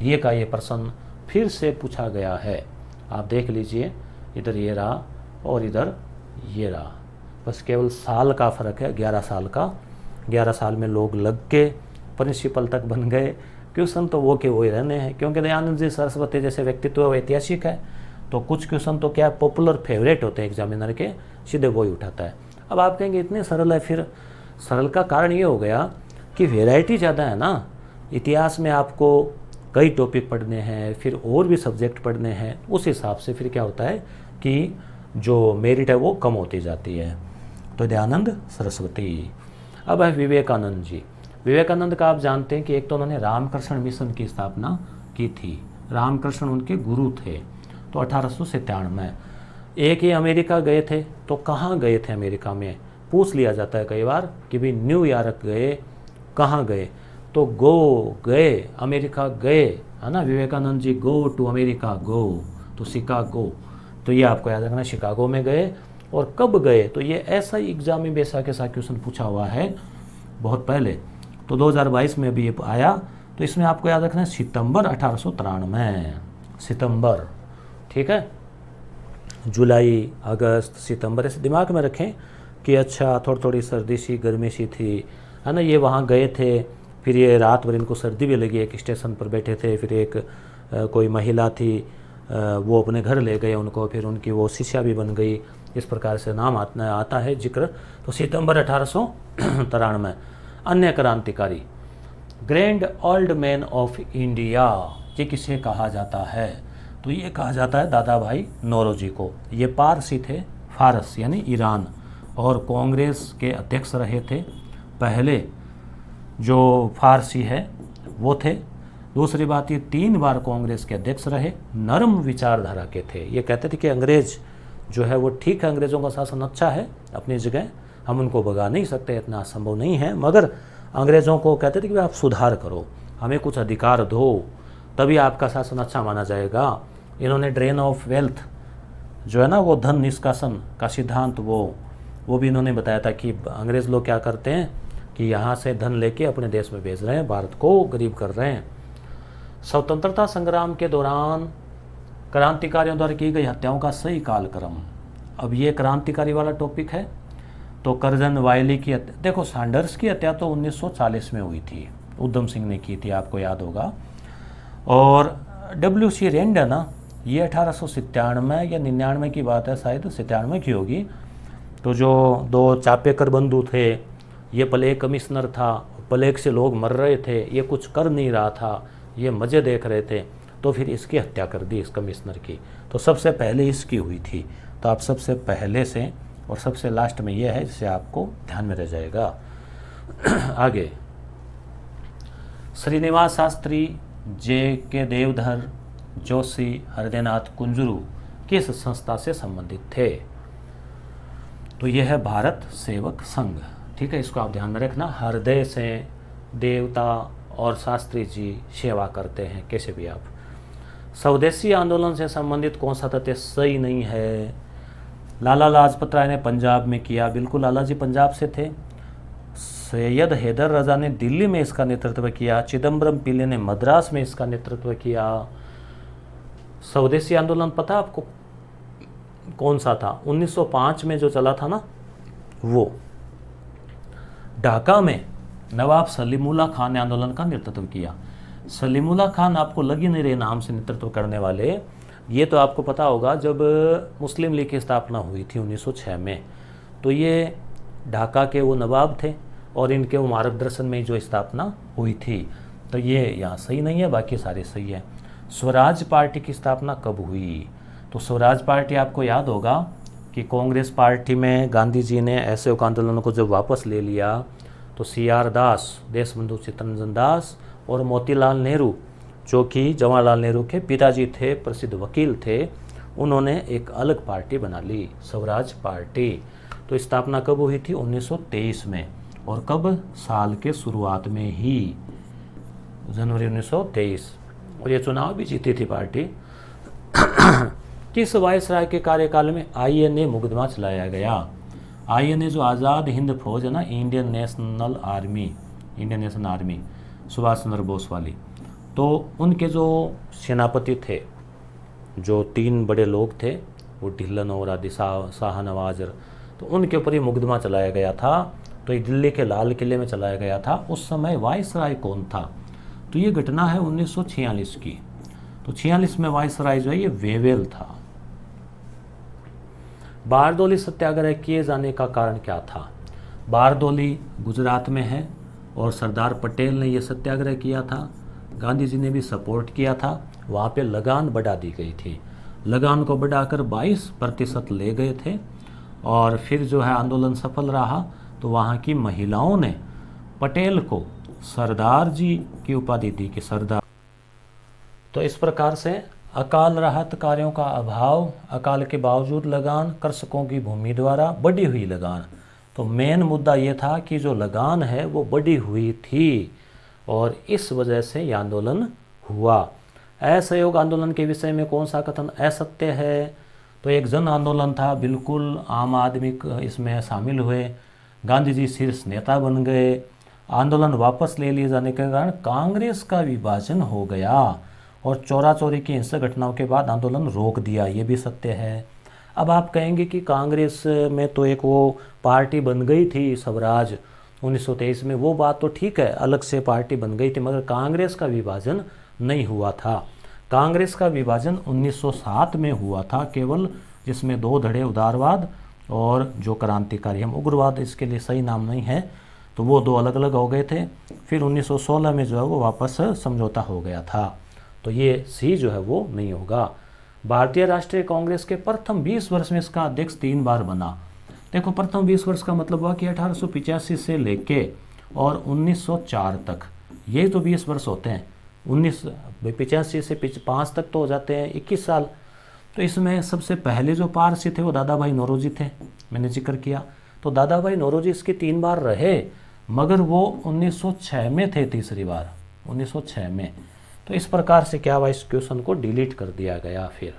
ये का ये प्रश्न फिर से पूछा गया है। आप देख लीजिए, इधर ये रहा और इधर ये रहा। बस केवल साल का फ़र्क है, 11 साल का। 11 साल में लोग लग के प्रिंसिपल तक बन गए। क्वेश्चन तो वो के वही रहने हैं, क्योंकि दयानंद जी सरस्वती जैसे व्यक्तित्व ऐतिहासिक है, तो कुछ क्वेश्चन तो क्या पॉपुलर फेवरेट होते हैं एग्जामिनर के, सीधे वही उठाता है। अब आप कहेंगे इतने सरल है, फिर सरल का कारण ये हो गया कि वेराइटी ज़्यादा है ना। इतिहास में आपको कई टॉपिक पढ़ने हैं, फिर और भी सब्जेक्ट पढ़ने हैं, उस हिसाब से फिर क्या होता है कि जो मेरिट है वो कम होती जाती है। तो दयानंद सरस्वती। अब है विवेकानंद जी। विवेकानंद का आप जानते हैं कि एक तो उन्होंने रामकृष्ण मिशन की स्थापना की थी, रामकृष्ण उनके गुरु थे। तो 1897 एक ही अमेरिका गए थे। तो कहाँ गए थे अमेरिका में, पूछ लिया जाता है कई बार कि भाई न्यूयॉर्क गए, कहाँ गए, तो गो गए, अमेरिका गए, है ना। Vivekananda ji go to America, गो तो शिकागो, तो ये आपको याद रखना, शिकागो में गए। और कब गए, तो ये ऐसा ही एग्जाम में बेसा के साथ क्वेश्चन पूछा हुआ है बहुत पहले, तो 2022 में भी ये आया। तो इसमें आपको याद रखना है सितंबर 1893, सितंबर, ठीक है। जुलाई, अगस्त, सितंबर, ऐसे दिमाग में रखें कि अच्छा थोड़ी थोड़ी सर्दी सी गर्मी सी थी, है ना। ये वहाँ गए थे, फिर ये रात भर इनको सर्दी भी लगी, एक स्टेशन पर बैठे थे, फिर एक कोई महिला थी, वो अपने घर ले गए उनको, फिर उनकी वो शिष्या भी बन गई, इस प्रकार से नाम आता है जिक्र। तो सितंबर 1893। अन्य क्रांतिकारी, grand old man of India, ये किसे कहा जाता है, तो ये कहा जाता है दादा भाई नौरोजी को। ये पारसी थे, फारस यानी ईरान, और कांग्रेस के अध्यक्ष रहे थे पहले, जो फारसी है वो थे। दूसरी बात, ये 3 बार कांग्रेस के अध्यक्ष रहे, नरम विचारधारा के थे। ये कहते थे कि अंग्रेज जो है वो ठीक है, अंग्रेज़ों का शासन अच्छा है अपनी जगह, हम उनको भगा नहीं सकते, इतना संभव नहीं है, मगर अंग्रेज़ों को कहते थे कि आप सुधार करो, हमें कुछ अधिकार दो, तभी आपका शासन अच्छा माना जाएगा। इन्होंने ड्रेन ऑफ वेल्थ जो है ना, वो धन निष्कासन का सिद्धांत, वो भी इन्होंने बताया था कि अंग्रेज़ लोग क्या करते हैं कि यहाँ से धन लेके अपने देश में भेज रहे हैं, भारत को गरीब कर रहे हैं। स्वतंत्रता संग्राम के दौरान क्रांतिकारियों द्वारा की गई हत्याओं का सही कालक्रम, अब ये क्रांतिकारी वाला टॉपिक है। तो करजन वायली की हत्या, देखो सैंडर्स की हत्या तो 1940 में हुई थी, उधम सिंह ने की थी, आपको याद होगा। और WC रेंड है ना, ये 1897 या 99 की बात है, शायद 97 की होगी। तो जो 2 चापेकर बंधु थे, ये प्लेग कमिश्नर था, प्लेग से लोग मर रहे थे, ये कुछ कर नहीं रहा था, ये मज़े देख रहे थे, तो फिर इसकी हत्या कर दी इस कमिश्नर की। तो सबसे पहले इसकी हुई थी। तो आप सबसे पहले से और सबसे लास्ट में ये है, जिससे आपको ध्यान में रह जाएगा। आगे, श्रीनिवास शास्त्री, JK देवधर, जोशी, हृदयनाथ कुंजरू किस संस्था से संबंधित थे, तो यह है भारत सेवक संघ, ठीक है। इसको आप ध्यान में रखना, हृदय से देवता और शास्त्री जी सेवा करते हैं कैसे भी आप। स्वदेशी आंदोलन से संबंधित कौन सा तथ्य सही नहीं है, लाला लाजपत राय ने पंजाब में किया, बिल्कुल लाला जी पंजाब से थे। सैयद हैदर रजा ने दिल्ली में इसका नेतृत्व किया, चिदम्बरम पिल्ले ने मद्रास में इसका नेतृत्व किया। स्वदेशी आंदोलन पता आपको कौन सा था, 1905 में जो चला था ना, वो ढाका में नवाब सलीमुल्लाह खान ने आंदोलन का नेतृत्व किया। सलीमुल्लाह खान आपको लग ही नहीं रहे नाम से नेतृत्व करने वाले, ये तो आपको पता होगा जब मुस्लिम लीग की स्थापना हुई थी 1906 में, तो ये ढाका के वो नवाब थे और इनके वो मार्गदर्शन में जो स्थापना हुई थी। तो ये यहाँ सही नहीं है, बाकी सारे सही है। स्वराज पार्टी की स्थापना कब हुई, तो स्वराज पार्टी आपको याद होगा कि कांग्रेस पार्टी में गांधी जी ने असहयोग आंदोलन को जब वापस ले लिया, तो CR दास, देशबंधु चित्तरंजन दास और मोतीलाल नेहरू, जो कि जवाहरलाल नेहरू के पिताजी थे, प्रसिद्ध वकील थे, उन्होंने एक अलग पार्टी बना ली, स्वराज पार्टी। तो स्थापना कब हुई थी, 1923 में, और कब, साल के शुरुआत में ही, जनवरी 1923, और ये चुनाव भी जीती थी पार्टी। किस वायसराय के कार्यकाल में INA मुकदमा चलाया गया, INA जो आज़ाद हिंद फौज है ना, Indian national army, Subhash Chandra Bose वाली, तो उनके जो सेनापति थे, जो 3 बड़े लोग थे, वो ढिल्लन और आदि शाहनवाज तो उनके ऊपर ये मुकदमा चलाया गया था। तो ये दिल्ली के लाल किले में चलाया गया था। उस समय वाइसराय कौन था? तो ये घटना है 1946 की। तो 46 में वाइसराय जो है ये वेवेल था। बारदोली सत्याग्रह किए जाने का कारण क्या था? बारदोली गुजरात में है और सरदार पटेल ने यह सत्याग्रह किया था। गांधी जी ने भी सपोर्ट किया था। वहाँ पे लगान बढ़ा दी गई थी। लगान को बढ़ाकर 22% ले गए थे और फिर जो है आंदोलन सफल रहा। तो वहाँ की महिलाओं ने पटेल को सरदार जी की उपाधि दी कि सरदार। तो इस प्रकार से अकाल राहत कार्यों का अभाव, अकाल के बावजूद लगान, कृषकों की भूमि द्वारा बढ़ी हुई लगान। तो मेन मुद्दा ये था कि जो लगान है वो बढ़ी हुई थी और इस वजह से ये आंदोलन हुआ। असहयोग आंदोलन के विषय में कौन सा कथन असत्य है? तो एक जन आंदोलन था, बिल्कुल आम आदमी इसमें शामिल हुए। गांधी जी शीर्ष नेता बन गए। आंदोलन वापस ले लिए जाने के कारण कांग्रेस का विभाजन हो गया और चोरा चोरी की हिंसक घटनाओं के बाद आंदोलन रोक दिया। ये भी सत्य है। अब आप कहेंगे कि कांग्रेस में तो एक वो पार्टी बन गई थी स्वराज 1923 में, वो बात तो ठीक है, अलग से पार्टी बन गई थी, मगर कांग्रेस का विभाजन नहीं हुआ था। कांग्रेस का विभाजन 1907 में हुआ था केवल, जिसमें दो धड़े उदारवाद और जो क्रांतिकारी, हम उग्रवाद इसके लिए सही नाम नहीं है, तो वो दो अलग अलग हो गए थे। फिर 1916 में जो है वो वापस समझौता हो गया था। तो ये सी जो है वो नहीं होगा। भारतीय राष्ट्रीय कांग्रेस के प्रथम 20 वर्ष में इसका अध्यक्ष 3 बार बना। देखो प्रथम 20 वर्ष का मतलब हुआ कि 1885 से लेके और 1904 तक, ये तो 20 वर्ष होते हैं। 1985 से 5 तक तो हो जाते हैं 21 साल। तो इसमें सबसे पहले जो पारसी थे वो दादा भाई नौरोजी थे, मैंने जिक्र किया। तो दादा भाई नौरोजी इसके 3 बार रहे, मगर वो 1906 में थे तीसरी बार, 1906 में। तो इस प्रकार से क्या हुआ, इस क्वेश्चन को डिलीट कर दिया गया। फिर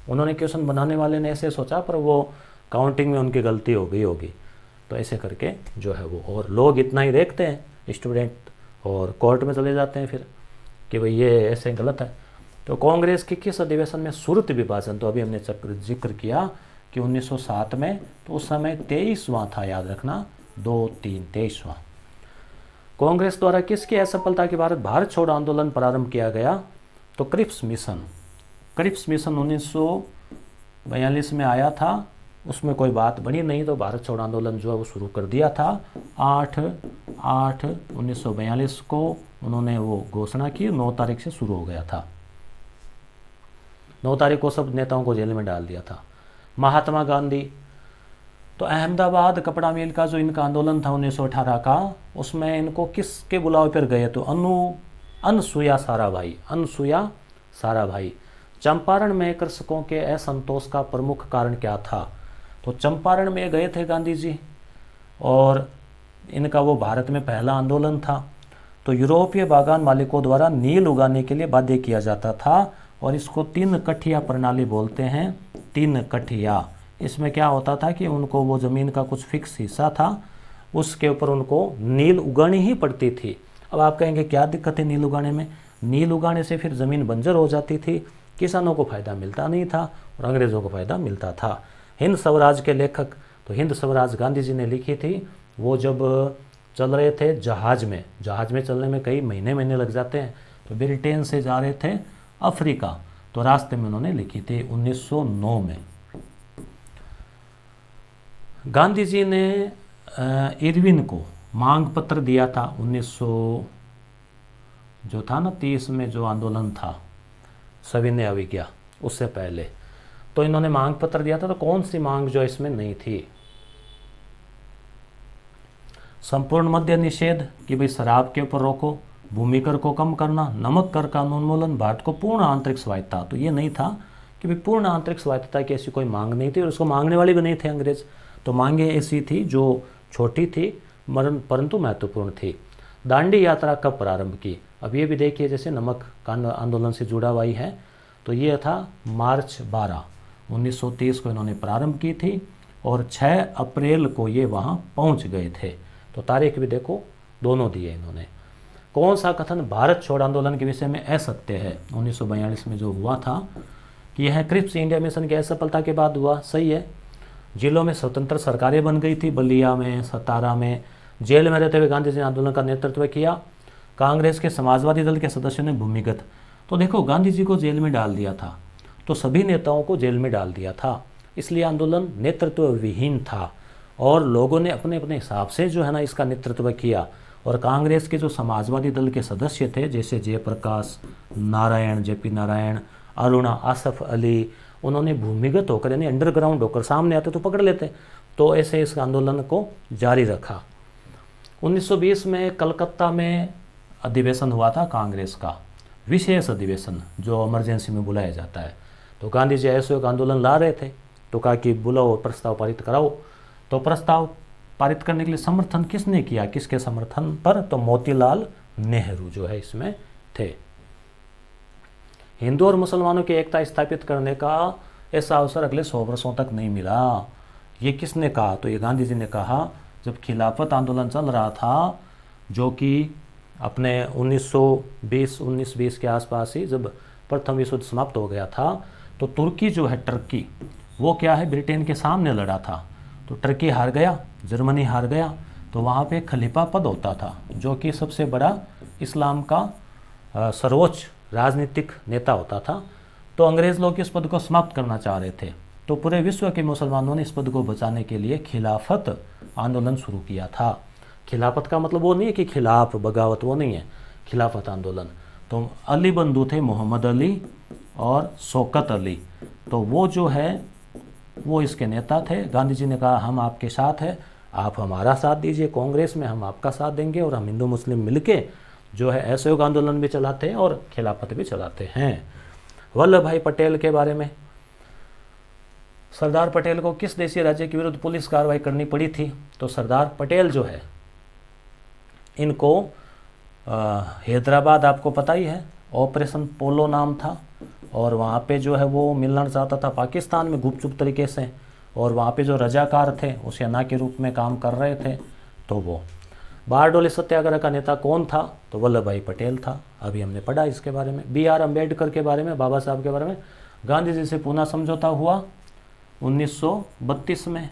उन्होंने क्वेश्चन बनाने वाले ने ऐसे सोचा, पर वो काउंटिंग में उनकी गलती हो गई होगी। तो ऐसे करके जो है वो, और लोग इतना ही देखते हैं स्टूडेंट और कोर्ट में चले जाते हैं फिर कि भाई ये ऐसे गलत है। तो कांग्रेस की किस अधिवेशन में सुरत विभाजन, तो अभी हमने जिक्र किया कि 1907 में, तो उस समय 23वां था, याद रखना, 2, 3, 23वां। कांग्रेस द्वारा किसकी असफलता के बाद भारत छोड़ो आंदोलन प्रारंभ किया गया? तो क्रिप्स मिशन। क्रिप्स मिशन 1942 में आया था, उसमें कोई बात बनी नहीं, तो भारत छोड़ो आंदोलन जो है वो शुरू कर दिया था। 8/8/1942 को उन्होंने वो घोषणा की, 9 तारीख से शुरू हो गया था। 9 तारीख को सब नेताओं को जेल में डाल दिया था। महात्मा गांधी, तो अहमदाबाद कपड़ा मिल का जो इनका आंदोलन था 1918 का, उसमें इनको किसके बुलावे पर गए? तो अनसुया साराभाई। चंपारण में कृषकों के असंतोष का प्रमुख कारण क्या था? तो चंपारण में गए थे गांधी जी और इनका वो भारत में पहला आंदोलन था। तो यूरोपीय बागान मालिकों द्वारा नील उगाने के लिए बाध्य किया जाता था और इसको 3 कठिया प्रणाली बोलते हैं। 3 कठिया, इसमें क्या होता था कि उनको वो ज़मीन का कुछ फिक्स हिस्सा था, उसके ऊपर उनको नील उगानी ही पड़ती थी। अब आप कहेंगे क्या दिक्कत है नील उगाने में? नील उगाने से फिर ज़मीन बंजर हो जाती थी, किसानों को फ़ायदा मिलता नहीं था और अंग्रेज़ों को फ़ायदा मिलता था। हिंद स्वराज के लेखक, तो हिंद स्वराज गांधी जी ने लिखी थी। वो जब चल रहे थे जहाज़ में चलने में कई महीने लग जाते हैं, तो ब्रिटेन से जा रहे थे अफ्रीका, तो रास्ते में उन्होंने लिखी थी 1909 में। गांधी जी ने इरविन को मांग पत्र दिया था 1930 में जो आंदोलन था सविनय अवज्ञा, उससे पहले तो इन्होंने मांग पत्र दिया था। तो कौन सी मांग जो इसमें नहीं थी? संपूर्ण मद्य निषेध कि भाई शराब के ऊपर रोको, भूमि कर को कम करना, नमक कर का उन्मूलन, भारत को पूर्ण आंतरिक स्वायत्ता। तो ये नहीं था कि भाई पूर्ण आंतरिक स्वायत्ता की ऐसी कोई मांग नहीं थी और उसको मांगने वाले भी नहीं थे अंग्रेज। तो मांगे ऐसी थी जो छोटी थी परंतु महत्वपूर्ण थी। दांडी यात्रा कब प्रारंभ की? अब ये भी देखिए, जैसे नमक का आंदोलन से जुड़ा हुआ ही है, तो ये था मार्च 12, 1930 को इन्होंने प्रारंभ की थी और 6 अप्रैल को ये वहाँ पहुँच गए थे। तो तारीख भी देखो, दोनों दिए इन्होंने। कौन सा कथन भारत छोड़ आंदोलन के विषय में असत्य है? 1942 में जो हुआ था कि यह क्रिप्स इंडिया मिशन की असफलता के बाद हुआ, सही है। जिलों में स्वतंत्र सरकारें बन गई थी, बलिया में, सतारा में। जेल में रहते हुए गांधी जी ने आंदोलन का नेतृत्व किया। कांग्रेस के समाजवादी दल के सदस्यों ने भूमिगत। तो देखो, गांधी जी को जेल में डाल दिया था, तो सभी नेताओं को जेल में डाल दिया था, इसलिए आंदोलन नेतृत्व विहीन था और लोगों ने अपने अपने हिसाब से जो है ना इसका नेतृत्व किया। और कांग्रेस के जो समाजवादी दल के सदस्य थे, जैसे जयप्रकाश नारायण, जेपी नारायण, अरुणा, आसफ अली, उन्होंने भूमिगत होकर यानी अंडरग्राउंड होकर, सामने आते तो पकड़ लेते, तो ऐसे इस आंदोलन को जारी रखा। 1920 में कलकत्ता में अधिवेशन हुआ था कांग्रेस का, विशेष अधिवेशन जो इमरजेंसी में बुलाया जाता है। तो गांधी जी असहयोग आंदोलन ला रहे थे, तो कहा कि बुलाओ, प्रस्ताव पारित कराओ। तो प्रस्ताव पारित करने के लिए समर्थन किसने किया, किसके समर्थन पर, तो मोतीलाल नेहरू जो है इसमें थे। हिंदू और मुसलमानों की एकता स्थापित करने का ऐसा अवसर अगले 100 वर्षों तक नहीं मिला। ये किसने कहा, तो ये गांधी जी ने कहा जब खिलाफत आंदोलन चल रहा था, जो कि अपने 1920 के आसपास ही जब प्रथम विश्व युद्ध समाप्त हो गया था, तो तुर्की जो है, टर्की, वो क्या है, ब्रिटेन के सामने लड़ा था। तो टर्की हार गया, जर्मनी हार गया, तो वहाँ पे खलीफा पद होता था, जो कि सबसे बड़ा इस्लाम का सर्वोच्च राजनीतिक नेता होता था। तो अंग्रेज़ लोग इस पद को समाप्त करना चाह रहे थे, तो पूरे विश्व के मुसलमानों ने इस पद को बचाने के लिए खिलाफत आंदोलन शुरू किया था। खिलाफत का मतलब वो नहीं है कि खिलाफ बगावत, वो नहीं है, खिलाफत आंदोलन। तो अली बंधु थे, मोहम्मद अली और शौकत अली, तो वो जो है वो इसके नेता थे। गांधी जी ने कहा हम आपके साथ हैं, आप हमारा साथ दीजिए, कांग्रेस में हम आपका साथ देंगे और हम हिंदू मुस्लिम मिलके जो है असहयोग आंदोलन भी चलाते हैं और खिलाफत भी चलाते हैं। वल्लभ भाई पटेल के बारे में, सरदार पटेल को किस देशीय राज्य के विरुद्ध पुलिस कार्रवाई करनी पड़ी थी, तो सरदार पटेल जो है इनको हैदराबाद, आपको पता ही है, ऑपरेशन पोलो नाम था, और वहाँ पे जो है वो मिलना चाहता था पाकिस्तान में गुपचुप तरीके से, और वहाँ पे जो रजाकार थे वो सेना के रूप में काम कर रहे थे। तो वो बारडोली सत्याग्रह का नेता कौन था, तो वल्लभ भाई पटेल था, अभी हमने पढ़ा इसके बारे में। B.R. अम्बेडकर के बारे में, बाबा साहब के बारे में, गांधी जी से पूना समझौता हुआ 1932 में,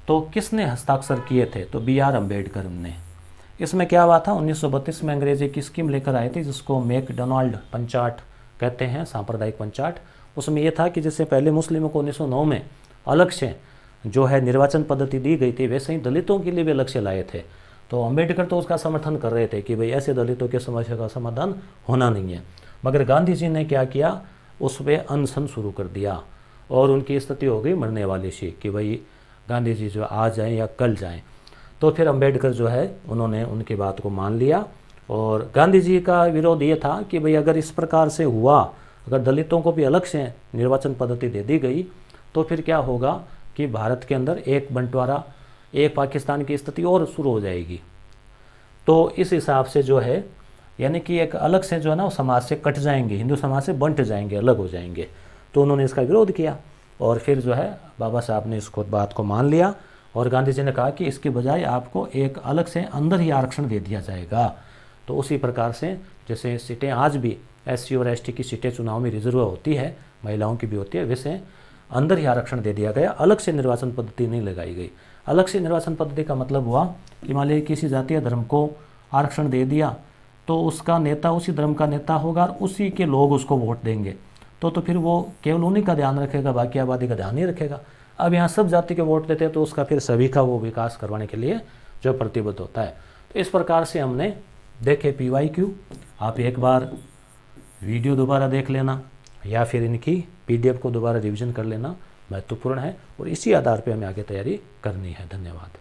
तो किसने हस्ताक्षर किए थे, तो B.R. अम्बेडकर ने। इसमें क्या हुआ था, 1932 में अंग्रेज एक स्कीम लेकर आए थे जिसको मैकडोनाल्ड पंचाट कहते हैं, सांप्रदायिक पंचाट। उसमें यह था कि जैसे पहले मुस्लिमों को 1909 में अलग से जो है निर्वाचन पद्धति दी गई थी, वैसे ही दलितों के लिए भी अलग से लाए थे। तो अम्बेडकर तो उसका समर्थन कर रहे थे कि भाई ऐसे दलितों के समस्या का समाधान होना नहीं है, मगर गांधी जी ने क्या किया, उस पर अनशन शुरू कर दिया और उनकी स्थिति हो गई मरने वाली सी कि भाई गांधी जी जो आज जाएं या कल जाएं। तो फिर अम्बेडकर जो है उन्होंने उनकी बात को मान लिया, और गांधी जी का विरोध ये था कि भाई अगर इस प्रकार से हुआ, अगर दलितों को भी अलग से निर्वाचन पद्धति दे दी गई, तो फिर क्या होगा कि भारत के अंदर एक बंटवारा, एक पाकिस्तान की स्थिति और शुरू हो जाएगी। तो इस हिसाब से जो है, यानी कि एक अलग से जो है ना समाज से कट जाएंगे, हिंदू समाज से बंट जाएंगे, अलग हो जाएंगे। तो उन्होंने इसका विरोध किया और फिर जो है बाबा साहब ने इसको बात को मान लिया, और गांधी जी ने कहा कि इसके बजाय आपको एक अलग से अंदर ही आरक्षण दे दिया जाएगा। तो उसी प्रकार से जैसे सीटें आज भी SC और ST की सीटें चुनाव में रिजर्व होती है, महिलाओं की भी होती है, वैसे अंदर ही आरक्षण दे दिया गया, अलग से निर्वाचन पद्धति नहीं लगाई गई। अलग से निर्वाचन पद्धति का मतलब हुआ कि मान लीजिए किसी जातीय धर्म को आरक्षण दे दिया, तो उसका नेता उसी धर्म का नेता होगा और उसी के लोग उसको वोट देंगे, तो फिर वो केवल उन्हीं का ध्यान रखेगा, बाकी आबादी का ध्यान नहीं रखेगा। अब यहाँ सब जाति के वोट देते हैं, तो उसका फिर सभी का वो विकास करवाने के लिए जो प्रतिबद्ध होता है। तो इस प्रकार से हमने देखे PYQ। आप एक बार वीडियो दोबारा देख लेना या फिर इनकी PDF को दोबारा रिवीजन कर लेना, महत्वपूर्ण है, और इसी आधार पे हमें आगे तैयारी करनी है। धन्यवाद।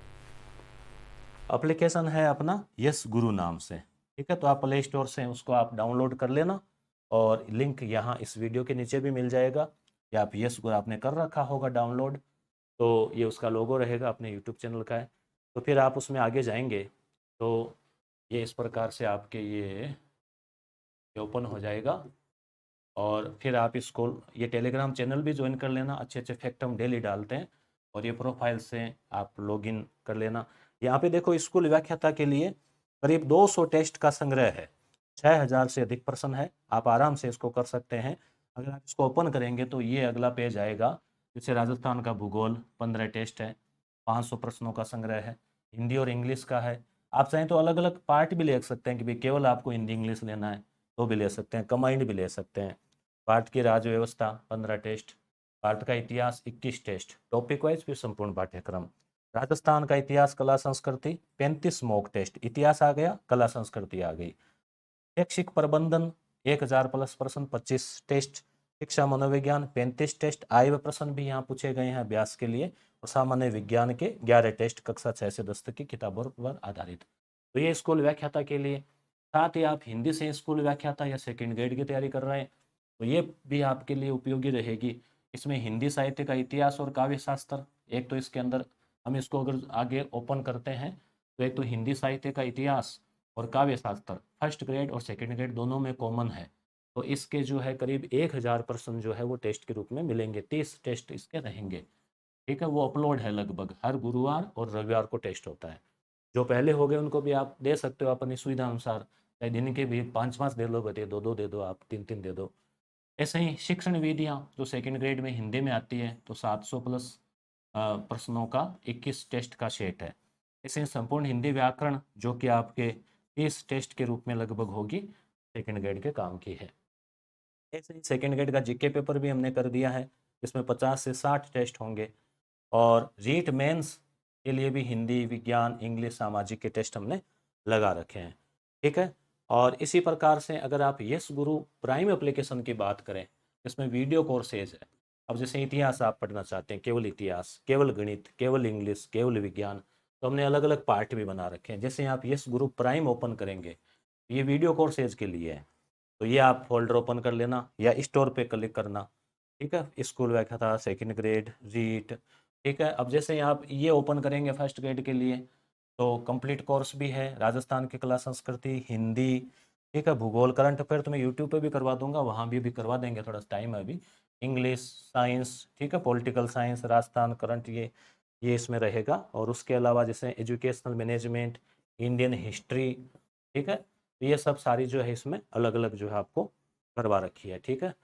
एप्लीकेशन है अपना यस गुरु नाम से, ठीक है, तो आप प्ले स्टोर से उसको आप डाउनलोड कर लेना, और लिंक यहाँ इस वीडियो के नीचे भी मिल जाएगा, या आप यस गुरु आपने कर रखा होगा डाउनलोड, तो ये उसका लोगो रहेगा, अपने यूट्यूब चैनल का है। तो फिर आप उसमें आगे जाएंगे तो ये इस प्रकार से आपके ये ओपन हो जाएगा, और फिर आप इसको ये टेलीग्राम चैनल भी ज्वाइन कर लेना। अच्छे अच्छे फैक्ट हम डेली डालते हैं, और ये प्रोफाइल से आप लॉगिन कर लेना। यहाँ पे देखो स्कूल व्याख्याता के लिए करीब 200 टेस्ट का संग्रह है, 6000 से अधिक प्रश्न है, आप आराम से इसको कर सकते हैं। अगर आप इसको ओपन करेंगे तो ये अगला पेज आएगा जैसे राजस्थान का भूगोल 15 टेस्ट है, 500 प्रश्नों का संग्रह है, हिंदी और इंग्लिश का है। आप चाहें तो अलग अलग पार्ट भी ले सकते हैं कि भाई केवल आपको हिंदी इंग्लिश लेना है तो भी ले सकते हैं, कंबाइंड भी ले सकते हैं। भारत की राज्य व्यवस्था 15 टेस्ट, भारत का इतिहास 21 टेस्ट, टॉपिक वाइज फिर संपूर्ण पाठ्यक्रम। राजस्थान का इतिहास कला संस्कृति 35 मॉक टेस्ट, इतिहास आ गया, कला संस्कृति आ गई। शैक्षिक प्रबंधन 1000 प्लस प्रश्न 25 टेस्ट, शिक्षा मनोविज्ञान 35 टेस्ट, आय व प्रश्न भी यहाँ पूछे गए हैं अभ्यास के लिए, और सामान्य विज्ञान के 11 टेस्ट कक्षा 6 से 10 तक की किताबों पर आधारित। तो ये स्कूल व्याख्याता के लिए। साथ ही आप हिंदी से स्कूल व्याख्याता या सेकेंड ग्रेड की तैयारी कर रहे हैं तो ये भी आपके लिए उपयोगी रहेगी। इसमें हिंदी साहित्य का इतिहास और काव्य शास्त्र, एक तो इसके अंदर हम इसको अगर आगे ओपन करते हैं तो एक तो हिंदी साहित्य का इतिहास और काव्य शास्त्र फर्स्ट ग्रेड और सेकेंड ग्रेड दोनों में कॉमन है। तो इसके जो है करीब 1000 प्रश्न जो है वो टेस्ट के रूप में मिलेंगे, 30 टेस्ट इसके रहेंगे। ठीक है, वो अपलोड है, लगभग हर गुरुवार और रविवार को टेस्ट होता है। जो पहले हो गए उनको भी आप दे सकते हो अपनी सुविधा अनुसार, चाहे दिन के भी 5-5 दे लो, बते 2-2 दे दो, आप 3-3 दे दो। ऐसे ही शिक्षण विधियाँ जो सेकेंड ग्रेड में हिंदी में आती है तो 700 प्लस प्रश्नों का 21 टेस्ट का सेट है। ऐसे ही संपूर्ण हिंदी व्याकरण जो कि आपके 30 टेस्ट के रूप में लगभग होगी, सेकेंड ग्रेड के काम की है। ऐसे ही सेकेंड ग्रेड का जीके पेपर भी हमने कर दिया है, इसमें 50 से 60 टेस्ट होंगे। और रीट मेंस के लिए भी हिंदी, विज्ञान, इंग्लिश, सामाजिक के टेस्ट हमने लगा रखे हैं। ठीक है, और इसी प्रकार से अगर आप यस गुरु प्राइम एप्लीकेशन की बात करें, इसमें वीडियो कोर्सेज है। अब जैसे इतिहास आप पढ़ना चाहते हैं, केवल इतिहास, केवल गणित, केवल इंग्लिश, केवल विज्ञान, तो हमने अलग अलग पार्ट भी बना रखे हैं। जैसे आप यस गुरु प्राइम ओपन करेंगे, ये वीडियो कोर्सेज के लिए है, तो ये आप फोल्डर ओपन कर लेना या स्टोर पे क्लिक करना। ठीक है, स्कूल व्याख्याता, सेकंड ग्रेड, रीट। ठीक है, अब जैसे आप ये ओपन करेंगे फर्स्ट ग्रेड के लिए तो कंप्लीट कोर्स भी है, राजस्थान की कला संस्कृति, हिंदी, ठीक है, भूगोल, करंट अफेयर तो मैं यूट्यूब पे भी करवा दूंगा, वहाँ भी करवा देंगे, थोड़ा टाइम है अभी। इंग्लिश, साइंस, ठीक है, पॉलिटिकल साइंस, राजस्थान करंट, ये इसमें रहेगा। और उसके अलावा जैसे एजुकेशनल मैनेजमेंट, इंडियन हिस्ट्री, ठीक है, तो ये सब सारी जो है इसमें अलग अलग जो है आपको करवा रखी है। ठीक है,